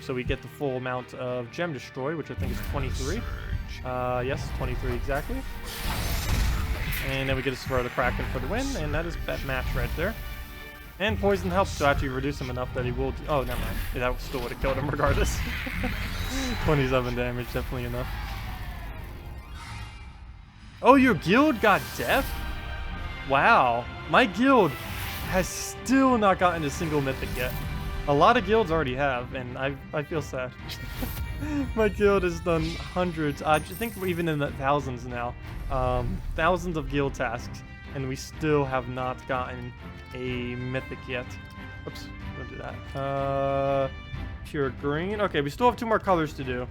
So we get the full amount of Gem Destroy, which I think is 23. Yes, 23 exactly. And then we get to throw the Kraken for the win, and that is that match right there. And Poison helps to actually reduce him enough that he will... Oh, never mind. Yeah, that still would have killed him regardless. 27 damage, definitely enough. Oh, your guild got death? Wow. My guild has still not gotten a single mythic yet. A lot of guilds already have, and I feel sad. My guild has done hundreds. I think we're even in the thousands now. Thousands of guild tasks. and we still have not gotten a mythic yet. Oops, don't do that. Pure green. Okay, we still have 2 more colors to do.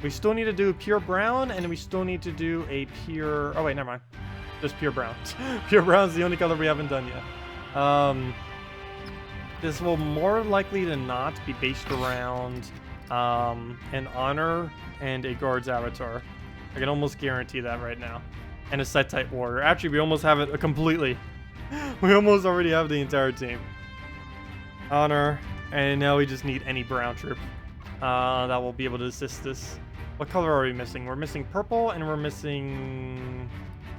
We still need to do pure brown, and we still need to do a pure... Oh, wait, never mind. Just pure brown. Pure brown is the only color we haven't done yet. This will more likely than not be based around an honor and a guard's avatar. I can almost guarantee that right now. And a set type warrior. Actually, we almost have it completely. We almost already have the entire team. Honor, and now we just need any brown troop that will be able to assist this. What color are we missing? We're missing purple, and we're missing...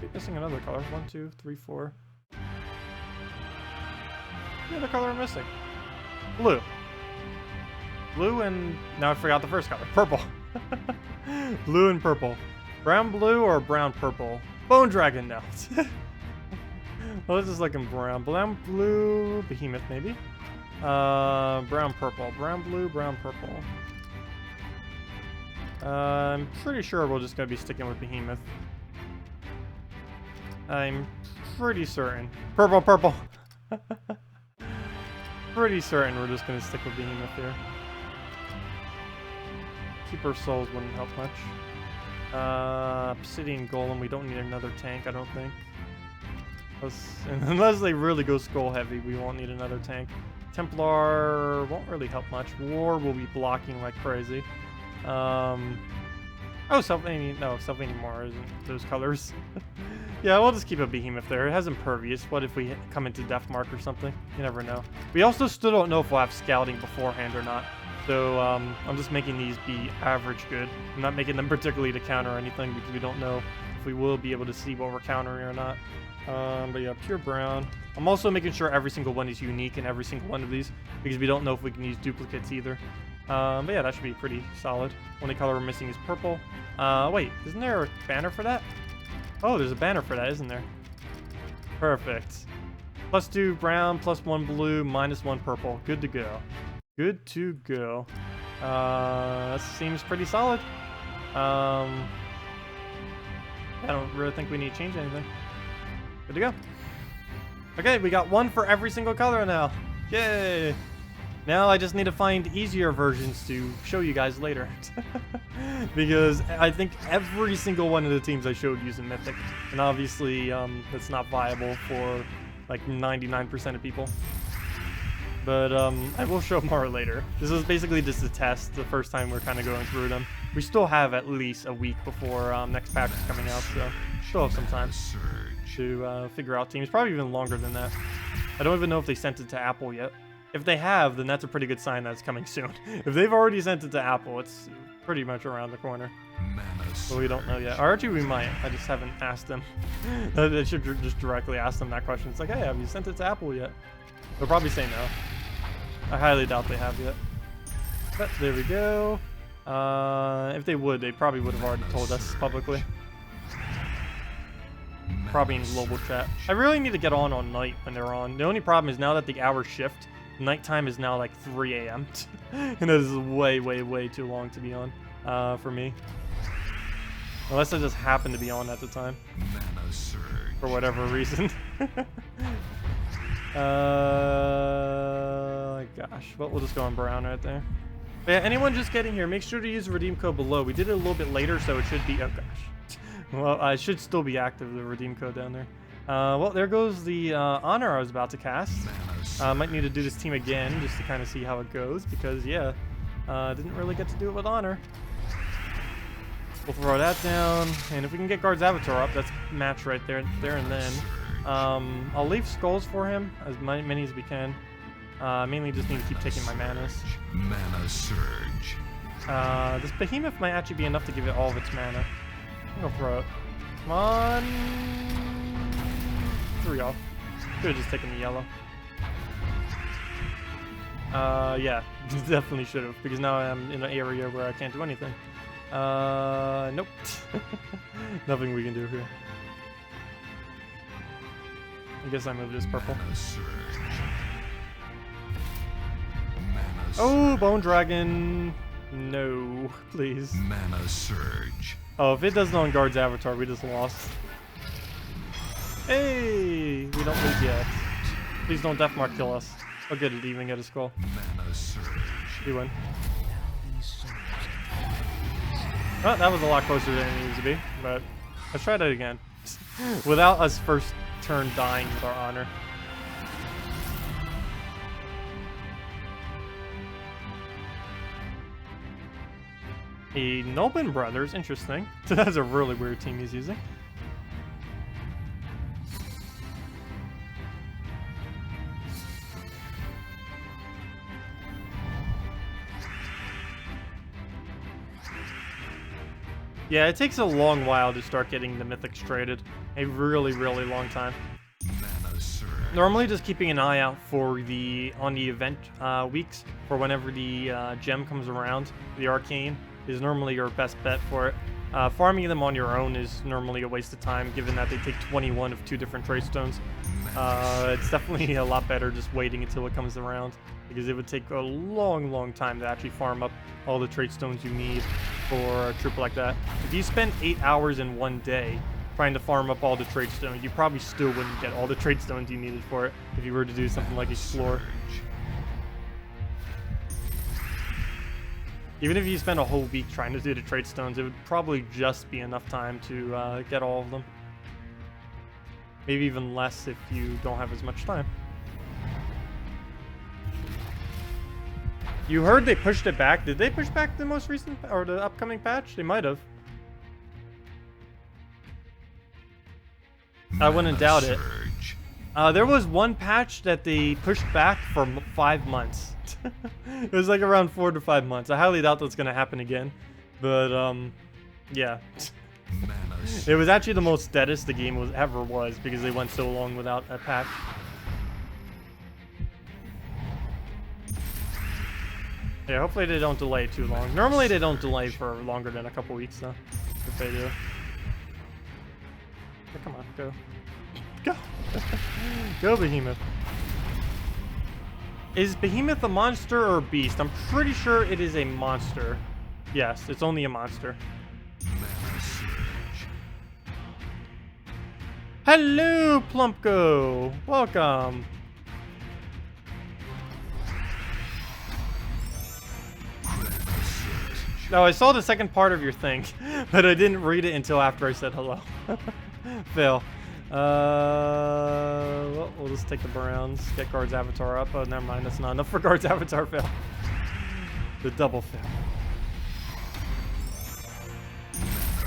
We're missing another color. 1, 2, 3, 4. The other color we're missing. Blue. Blue and... Now I forgot the first color. Purple. Blue and purple. Brown blue or brown purple? Bone dragon now. Well, let's just look in brown. Brown blue... Behemoth, maybe? Brown purple. Brown blue, brown purple. I'm pretty sure we're just gonna be sticking with Behemoth. I'm pretty certain. Purple, purple! Pretty certain we're just gonna stick with Behemoth here. Keeper Souls wouldn't help much. Obsidian Golem, we don't need another tank, I don't think. Unless they really go skull heavy, we won't need another tank. Templar won't really help much. War will be blocking like crazy. Oh, Sevhina more isn't those colors. Yeah, we'll just keep a Behemoth there. It has Impervious. What if we come into Death Mark or something? You never know. We also still don't know if we'll have Scouting beforehand or not. So I'm just making these be average good. I'm not making them particularly to counter anything because we don't know if we will be able to see what we're countering or not. But yeah, pure brown. I'm also making sure every single one is unique in every single one of these because we don't know if we can use duplicates either. But yeah, that should be pretty solid. Only color we're missing is purple. Wait, isn't there a banner for that? Oh, there's a banner for that, isn't there? Perfect. +2 brown, +1 blue, -1 purple. Good to go. Good to go. That seems pretty solid. I don't really think we need to change anything. Good to go. Okay, we got 1 for every single color now. Yay! Now I just need to find easier versions to show you guys later. Because I think every single one of the teams I showed using Mythic. And obviously, that's not viable for like 99% of people. But I will show more later. This is basically just a test, the first time we're kind of going through them. We still have at least a week before next patch is coming out, so still have some time to figure out teams. Probably even longer than that. I don't even know if they sent it to Apple yet. If they have, then that's a pretty good sign that it's coming soon. If they've already sent it to Apple, it's pretty much around the corner. But we don't know yet. Or actually, we might. I just haven't asked them. I should just directly ask them that question. It's like, hey, have you sent it to Apple yet? They'll probably say no. I highly doubt they have yet. But there we go. If they would, they probably would have already told us publicly. Probably in global chat. I really need to get on night when they're on. The only problem is now that the hours shift, nighttime is now like 3 a.m. And it is way, way, way too long to be on for me. Unless I just happen to be on at the time. For whatever reason. Gosh. Well, we'll just go on brown right there. But yeah, anyone just getting here, make sure to use the redeem code below. We did it a little bit later, so it should be... Oh, gosh. Well, I should still be active, the redeem code down there. Well, there goes the honor I was about to cast. Might need to do this team again, just to kind of see how it goes, because, yeah, didn't really get to do it with honor. We'll throw that down, and if we can get Guard's Avatar up, that's match right there and then. I'll leave skulls for him, as many as we can. Mainly just need to keep taking my manas. Mana surge. This behemoth might actually be enough to give it all of its mana. I'm gonna throw it. Come on. There we go. Could have just taken the yellow. Yeah, definitely should have, because now I'm in an area where I can't do anything. Nope. Nothing we can do here. I guess I moved this purple. Oh, Bone Dragon. No, please. Mana surge. Oh, if it doesn't on Guard's Avatar, we just lost. Hey, we don't lose yet. Please don't deathmark kill us. I'll get it even, get a skull. Mana surge. We win. Well, that was a lot closer than it needed to be, but let's try that again. Without us first turn dying with our honor. A Nobin Brothers, interesting. That's a really weird team he's using. Yeah, it takes a long while to start getting the mythics traded. A really, really long time. Mana surge. Normally just keeping an eye out for on the event weeks for whenever the gem comes around. The arcane is normally your best bet for it. Farming them on your own is normally a waste of time, given that they take 21 of 2 different trade stones. It's definitely a lot better just waiting until it comes around, because it would take a long, long time to actually farm up all the trade stones you need for a troop like that. If you spend 8 hours in one day trying to farm up all the trade stones, you probably still wouldn't get all the trade stones you needed for it if you were to do something like Explore. Even if you spend a whole week trying to do the trade stones, it would probably just be enough time to get all of them. Maybe even less if you don't have as much time. You heard they pushed it back. Did they push back the most recent or the upcoming patch? They might have. I wouldn't doubt it. There was one patch that they pushed back for 5 months. It was like around 4 to 5 months. I highly doubt that's gonna happen again, but yeah. It was actually the most deadest the game ever was because they went so long without a patch. Yeah, hopefully they don't delay too long. Normally they don't delay for longer than a couple weeks though, if they do. Oh, come on, go. Go! Go, Behemoth. Is Behemoth a monster or a beast? I'm pretty sure it is a monster. Yes, it's only a monster. Hello, Plumpko! Welcome! No, I saw the second part of your thing, but I didn't read it until after I said hello. Fail. Well, we'll just take the Browns. Get Guard's avatar up. Oh, never mind. That's not enough for Guard's avatar. Fail. The double fail.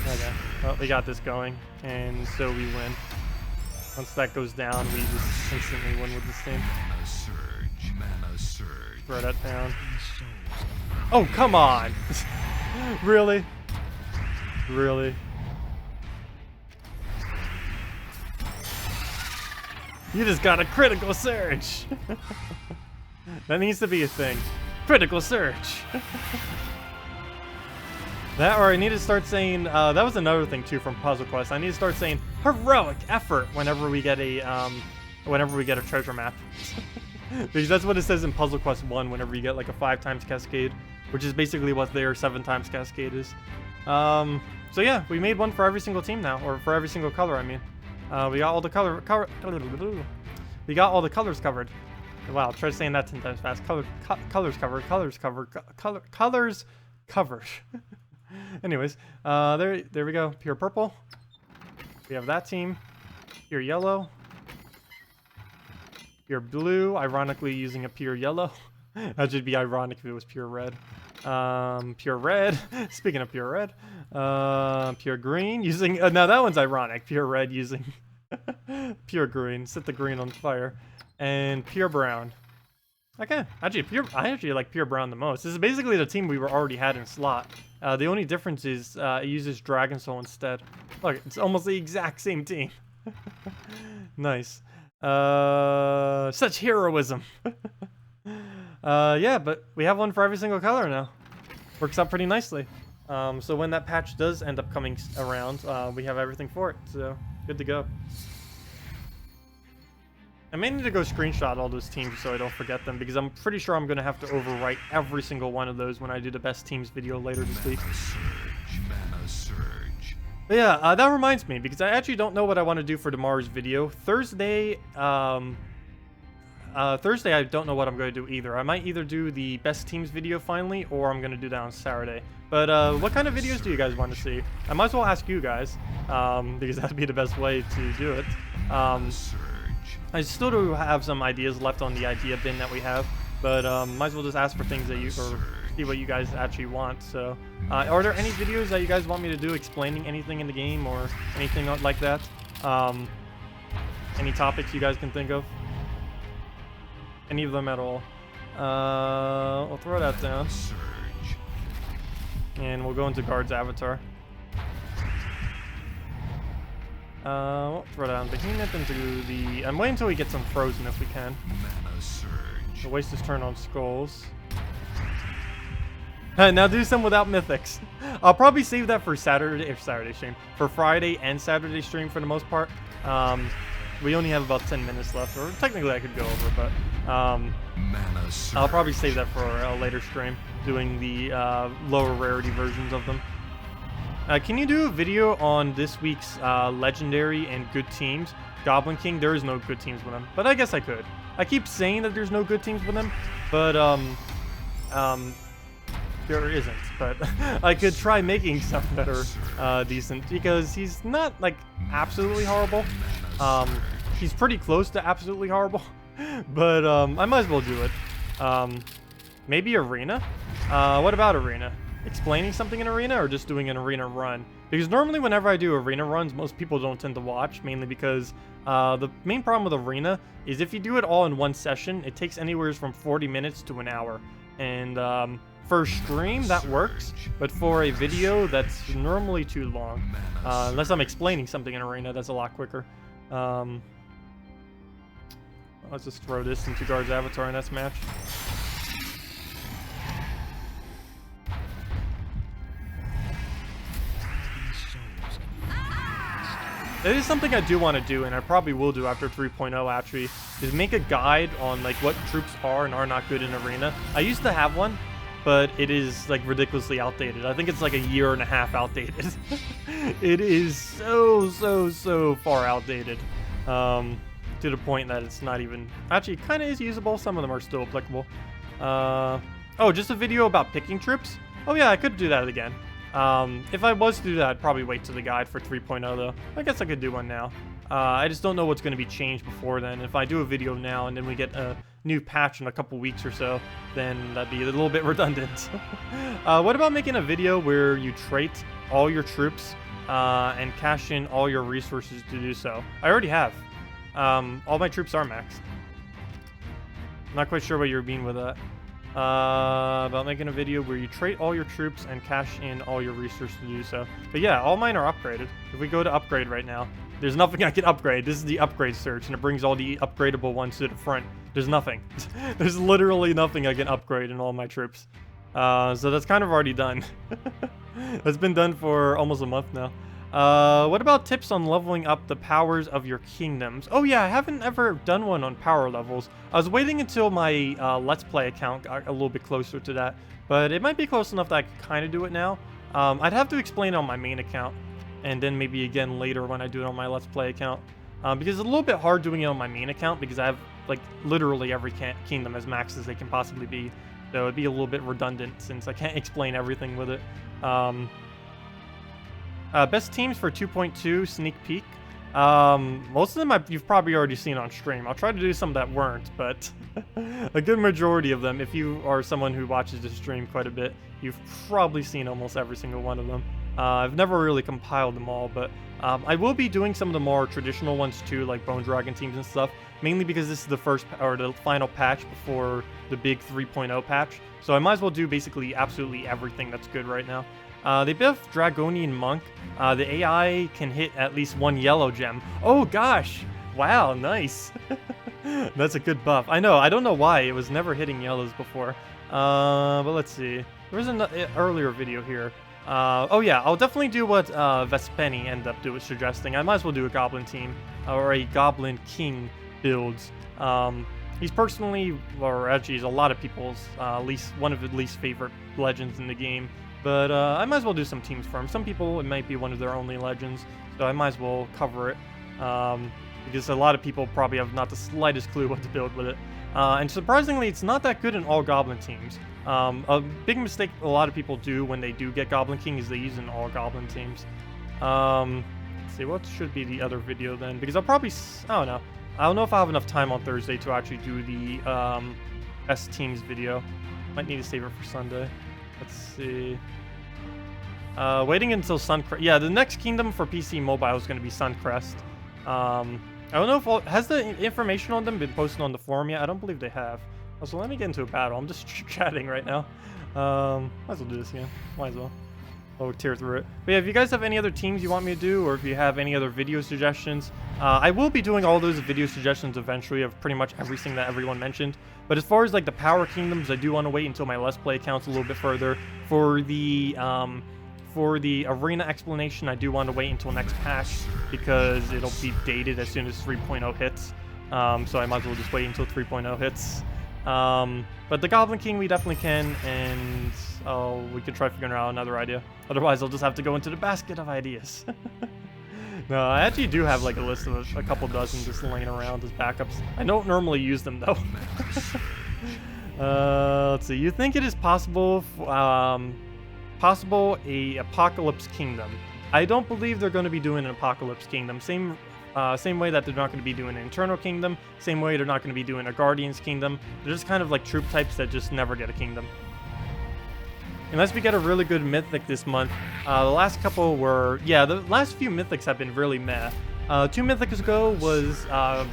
Okay. Well, we got this going, and so we win. Once that goes down, we just instantly win with this team. Mana surge. Mana surge. Throw that down. Oh, come on! Really? Really? You just got a critical surge! That needs to be a thing. Critical surge! That, or I need to start saying, that was another thing too from Puzzle Quest. I need to start saying heroic effort whenever we get a treasure map. Because that's what it says in Puzzle Quest 1 whenever you get like a 5x cascade, which is basically what their 7x cascade is. So yeah, we made one for every single team now, or for every single color, I mean. We got all the we got all the colors covered. Wow, try saying that 10 times fast. Colors covered. Anyways, there we go. Pure purple. We have that team. Pure yellow. Pure blue, ironically using a pure yellow. That should be ironic if it was pure red. Pure red. Speaking of pure red, pure green using. Now that one's ironic. Pure red using pure green. Set the green on fire, and pure brown. Okay, actually, I actually like pure brown the most. This is basically the team we already had in slot. The only difference is it uses Dragon Soul instead. Look, it's almost the exact same team. Nice. Such heroism. Yeah, but we have one for every single color now. Works out pretty nicely. So when that patch does end up coming around, we have everything for it. So good to go. I may need to go screenshot all those teams so I don't forget them, because I'm pretty sure I'm going to have to overwrite every single one of those when I do the best teams video later this week. Mana surge. But yeah, that reminds me, because I actually don't know what I want to do for tomorrow's video. Thursday, Thursday, I don't know what I'm going to do either. I might either do the best teams video finally, or I'm going to do that on Saturday. But what kind of videos do you guys want to see? I might as well ask you guys, because that'd be the best way to do it. I still do have some ideas left on the idea bin that we have, but might as well just ask for things that you, or see what you guys actually want. So, are there any videos that you guys want me to do explaining anything in the game or anything like that? Any topics you guys can think of? Any of them at all? I'll throw that down. And we'll go into Guard's avatar. We'll throw down Behemoth into the... I'm waiting until we get some Frozen if we can. So waste his turn on Skulls. Now do some without Mythics. I'll probably save that for Saturday stream. For Friday and Saturday stream for the most part. We only have about 10 minutes left, or technically I could go over, but I'll probably save that for a later stream, doing the lower rarity versions of them. Can you do a video on this week's legendary and good teams? Goblin King, there is no good teams with him, but I guess I could. I keep saying that there's no good teams with him, but there isn't. But I could try making some that are decent, because he's not like absolutely horrible. He's pretty close to absolutely horrible, but I might as well do it. Maybe Arena? What about Arena? Explaining something in Arena, or just doing an Arena run? Because normally whenever I do Arena runs, most people don't tend to watch, mainly because the main problem with Arena is if you do it all in one session, it takes anywhere from 40 minutes to an hour. And for a stream, that works, but for a video, that's normally too long. Unless I'm explaining something in Arena, that's a lot quicker. Let's just throw this into Guard's avatar in this match. It is something I do want to do, and I probably will do after 3.0 actually, is make a guide on like what troops are and are not good in Arena. I used to have one, but it is like ridiculously outdated. I think it's like a year and a half outdated. It is so far outdated. To the point that it's not even... Actually, it kind of is usable. Some of them are still applicable. Oh, just a video about picking troops? Oh yeah, I could do that again. If I was to do that, I'd probably wait to the guide for 3.0 though. I guess I could do one now. I just don't know what's going to be changed before then. If I do a video now and then we get a new patch in a couple weeks or so, then that'd be a little bit redundant. What about making a video where you trait all your troops and cash in all your resources to do so? I already have. All my troops are maxed. I'm not quite sure what you're meaning with that. About making a video where you trait all your troops and cash in all your resources to do so. But yeah, all mine are upgraded. If we go to upgrade right now, there's nothing I can upgrade. This is the upgrade search, and it brings all the upgradable ones to the front. There's nothing. There's literally nothing I can upgrade in all my troops. So that's kind of already done. That's been done for almost a month now. What about tips on leveling up the powers of your kingdoms? Oh yeah, I haven't ever done one on power levels. I was waiting until my Let's Play account got a little bit closer to that, but it might be close enough that I can kind of do it now. I'd have to explain it on my main account, and then maybe again later when I do it on my Let's Play account. Because it's a little bit hard doing it on my main account, because I have like literally every kingdom as max as they can possibly be. So it'd be a little bit redundant since I can't explain everything with it. Best teams for 2.2 sneak peek. Most of them you've probably already seen on stream. I'll try to do some that weren't, but a good majority of them, if you are someone who watches the stream quite a bit, you've probably seen almost every single one of them. I've never really compiled them all, but I will be doing some of the more traditional ones too, like Bone Dragon teams and stuff, mainly because this is the first or the final patch before the big 3.0 patch. So I might as well do basically absolutely everything that's good right now. They buff Dragonian Monk. The AI can hit at least one yellow gem. Oh gosh! Wow, nice. That's a good buff. I know, I don't know why. It was never hitting yellows before. But let's see. There was an earlier video here. Oh yeah, I'll definitely do what Vespeni ended up suggesting. I might as well do a Goblin team, or a Goblin King builds. He's personally, or actually he's a lot of people's, one of the least favorite legends in the game. But I might as well do some teams for him. Some people, it might be one of their only legends, so I might as well cover it. Because a lot of people probably have not the slightest clue what to build with it. And surprisingly, it's not that good in all Goblin teams. A big mistake a lot of people do when they do get Goblin King is they use in all Goblin teams. Let's see, what should be the other video then? Because I'll probably, I don't know. I don't know if I have enough time on Thursday to actually do the best teams video. Might need to save it for Sunday. Let's see. Waiting until Suncrest. Yeah, the next kingdom for PC Mobile is going to be Suncrest. I don't know if has the information on them been posted on the forum yet. I don't believe they have. So let me get into a battle. I'm just chatting right now. Might as well do this again. Might as well. I'll tear through it. But yeah, if you guys have any other teams you want me to do, or if you have any other video suggestions, I will be doing all those video suggestions eventually of pretty much everything that everyone mentioned. But as far as like the power kingdoms, I do want to wait until my Let's Play accounts a little bit further. For the arena explanation, I do want to wait until next patch because it'll be dated as soon as 3.0 hits. So I might as well just wait until 3.0 hits. But the Goblin King we definitely can, and we could try figuring out another idea. Otherwise, I'll just have to go into the basket of ideas. No, I actually do have like a list of a couple dozen just laying around as backups. I don't normally use them though. Let's see. You think it is possible a Apocalypse Kingdom? I don't believe they're going to be doing an Apocalypse Kingdom. Same way that they're not going to be doing an Internal Kingdom. Same way they're not going to be doing a Guardians Kingdom. They're just kind of like troop types that just never get a kingdom. Unless we get a really good Mythic this month. The last couple were... Yeah, the last few Mythics have been really meh. 2 Mythics ago was Jotnar.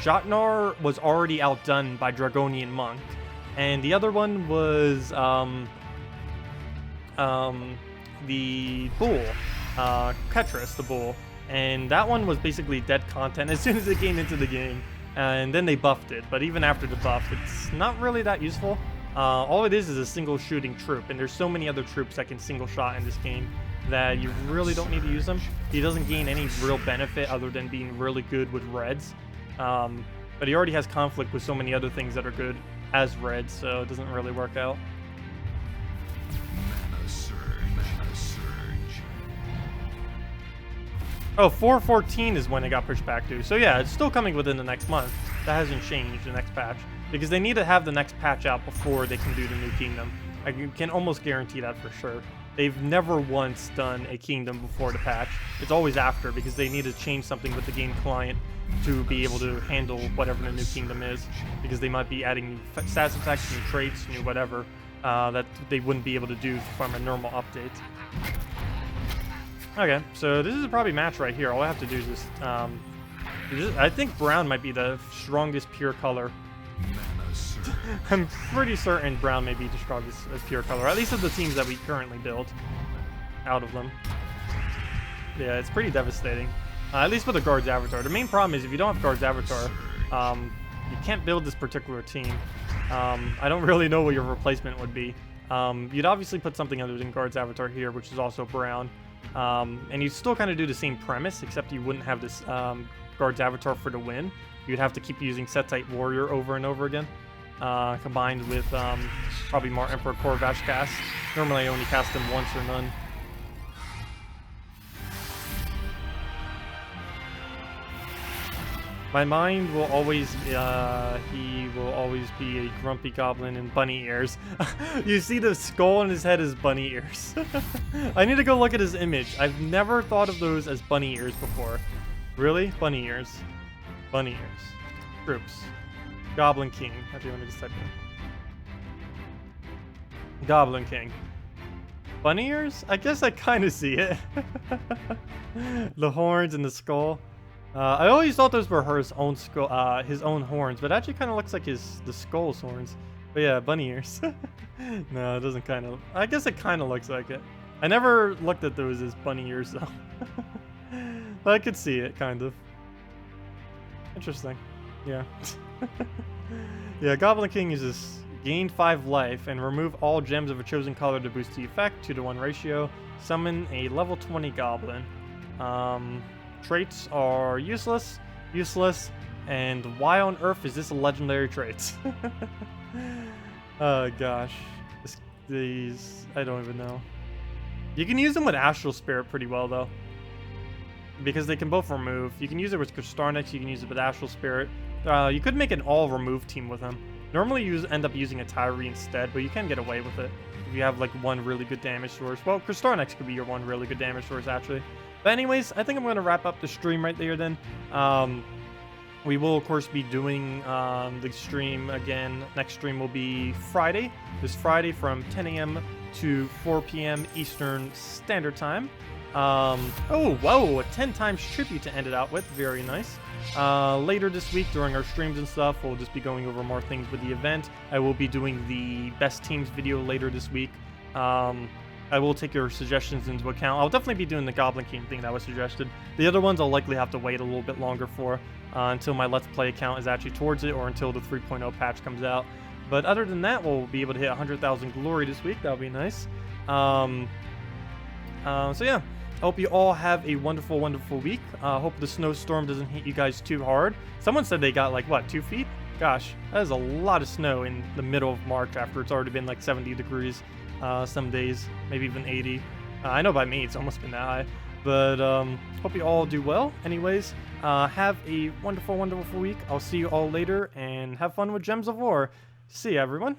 Jotnar was already outdone by Dragonian Monk. And the other one was the Bull, Ketris, the Bull. And that one was basically dead content as soon as it came into the game. And then they buffed it, but even after the buff, it's not really that useful. All it is a single shooting troop, and there's so many other troops that can single shot in this game that you really don't need to use them. He doesn't gain any real benefit other than being really good with reds. But he already has conflict with so many other things that are good as reds, so it doesn't really work out. Oh, 4.14 is when it got pushed back to. So yeah, it's still coming within the next month. That hasn't changed, the next patch. Because they need to have the next patch out before they can do the new kingdom. I can almost guarantee that for sure. They've never once done a kingdom before the patch. It's always after, because they need to change something with the game client to be able to handle whatever the new kingdom is. Because they might be adding new stats effects, new traits, new whatever, that they wouldn't be able to do from a normal update. Okay, so this is probably match right here. All I have to do is just, I think brown might be the strongest pure color. I'm pretty certain brown may be the strongest pure color, at least of the teams that we currently build out of them. Yeah, it's pretty devastating. At least with the Guard's Avatar. The main problem is if you don't have Guard's Avatar, you can't build this particular team. I don't really know what your replacement would be. You'd obviously put something other than Guard's Avatar here, which is also brown. And you still kind of do the same premise, except you wouldn't have this Guard's Avatar for the win. You'd have to keep using Setite Warrior over and over again, combined with probably more Emperor Corvash cast. Normally I only cast them once or none. My mind will always, he will always be a grumpy goblin in bunny ears. You see the skull on his head is bunny ears. I need to go look at his image. I've never thought of those as bunny ears before. Really? Bunny ears. Bunny ears. Troops. Goblin King. Actually, let me just type in. Goblin King. Bunny ears? I guess I kind of see it. The horns and the skull. I always thought those were his own skull, his own horns, but it actually kind of looks like the skull's horns. But yeah, bunny ears. No, it doesn't kind of. I guess it kind of looks like it. I never looked at those as bunny ears though. But I could see it, kind of. Interesting. Yeah. Yeah, Goblin King is this gain 5 life and remove all gems of a chosen color to boost the effect 2-to-1 ratio. Summon a level 20 goblin. Traits are useless, and why on earth is this a legendary trait? Oh gosh. These, I don't even know. You can use them with Astral Spirit pretty well though, because they can both remove. You can use it with Stardew, you can use it with Astral Spirit. You could make an all remove team with him. Normally you end up using a Tyree instead, but you can get away with it if you have like one really good damage source. Well, Kristarnex could be your one really good damage source actually. But anyways, I think I'm going to wrap up the stream right there then. We will, of course, be doing the stream again. Next stream will be Friday. This Friday from 10 a.m. to 4 p.m. Eastern Standard Time. Oh, whoa, a 10 times tribute to end it out with. Very nice. Later this week, during our streams and stuff, we'll just be going over more things with the event. I will be doing the best teams video later this week. I will take your suggestions into account. I'll definitely be doing the Goblin King thing that was suggested. The other ones I'll likely have to wait a little bit longer for until my Let's Play account is actually towards it or until the 3.0 patch comes out. But other than that, we'll be able to hit 100,000 glory this week. That'll be nice. So yeah, I hope you all have a wonderful, wonderful week. Hope the snowstorm doesn't hit you guys too hard. Someone said they got like, what, 2 feet? Gosh, that is a lot of snow in the middle of March after it's already been like 70 degrees. Some days, maybe even 80. I know by me it's almost been that high. But hope you all do well. Anyways, have a wonderful, wonderful week. I'll see you all later and have fun with Gems of War. See ya, everyone.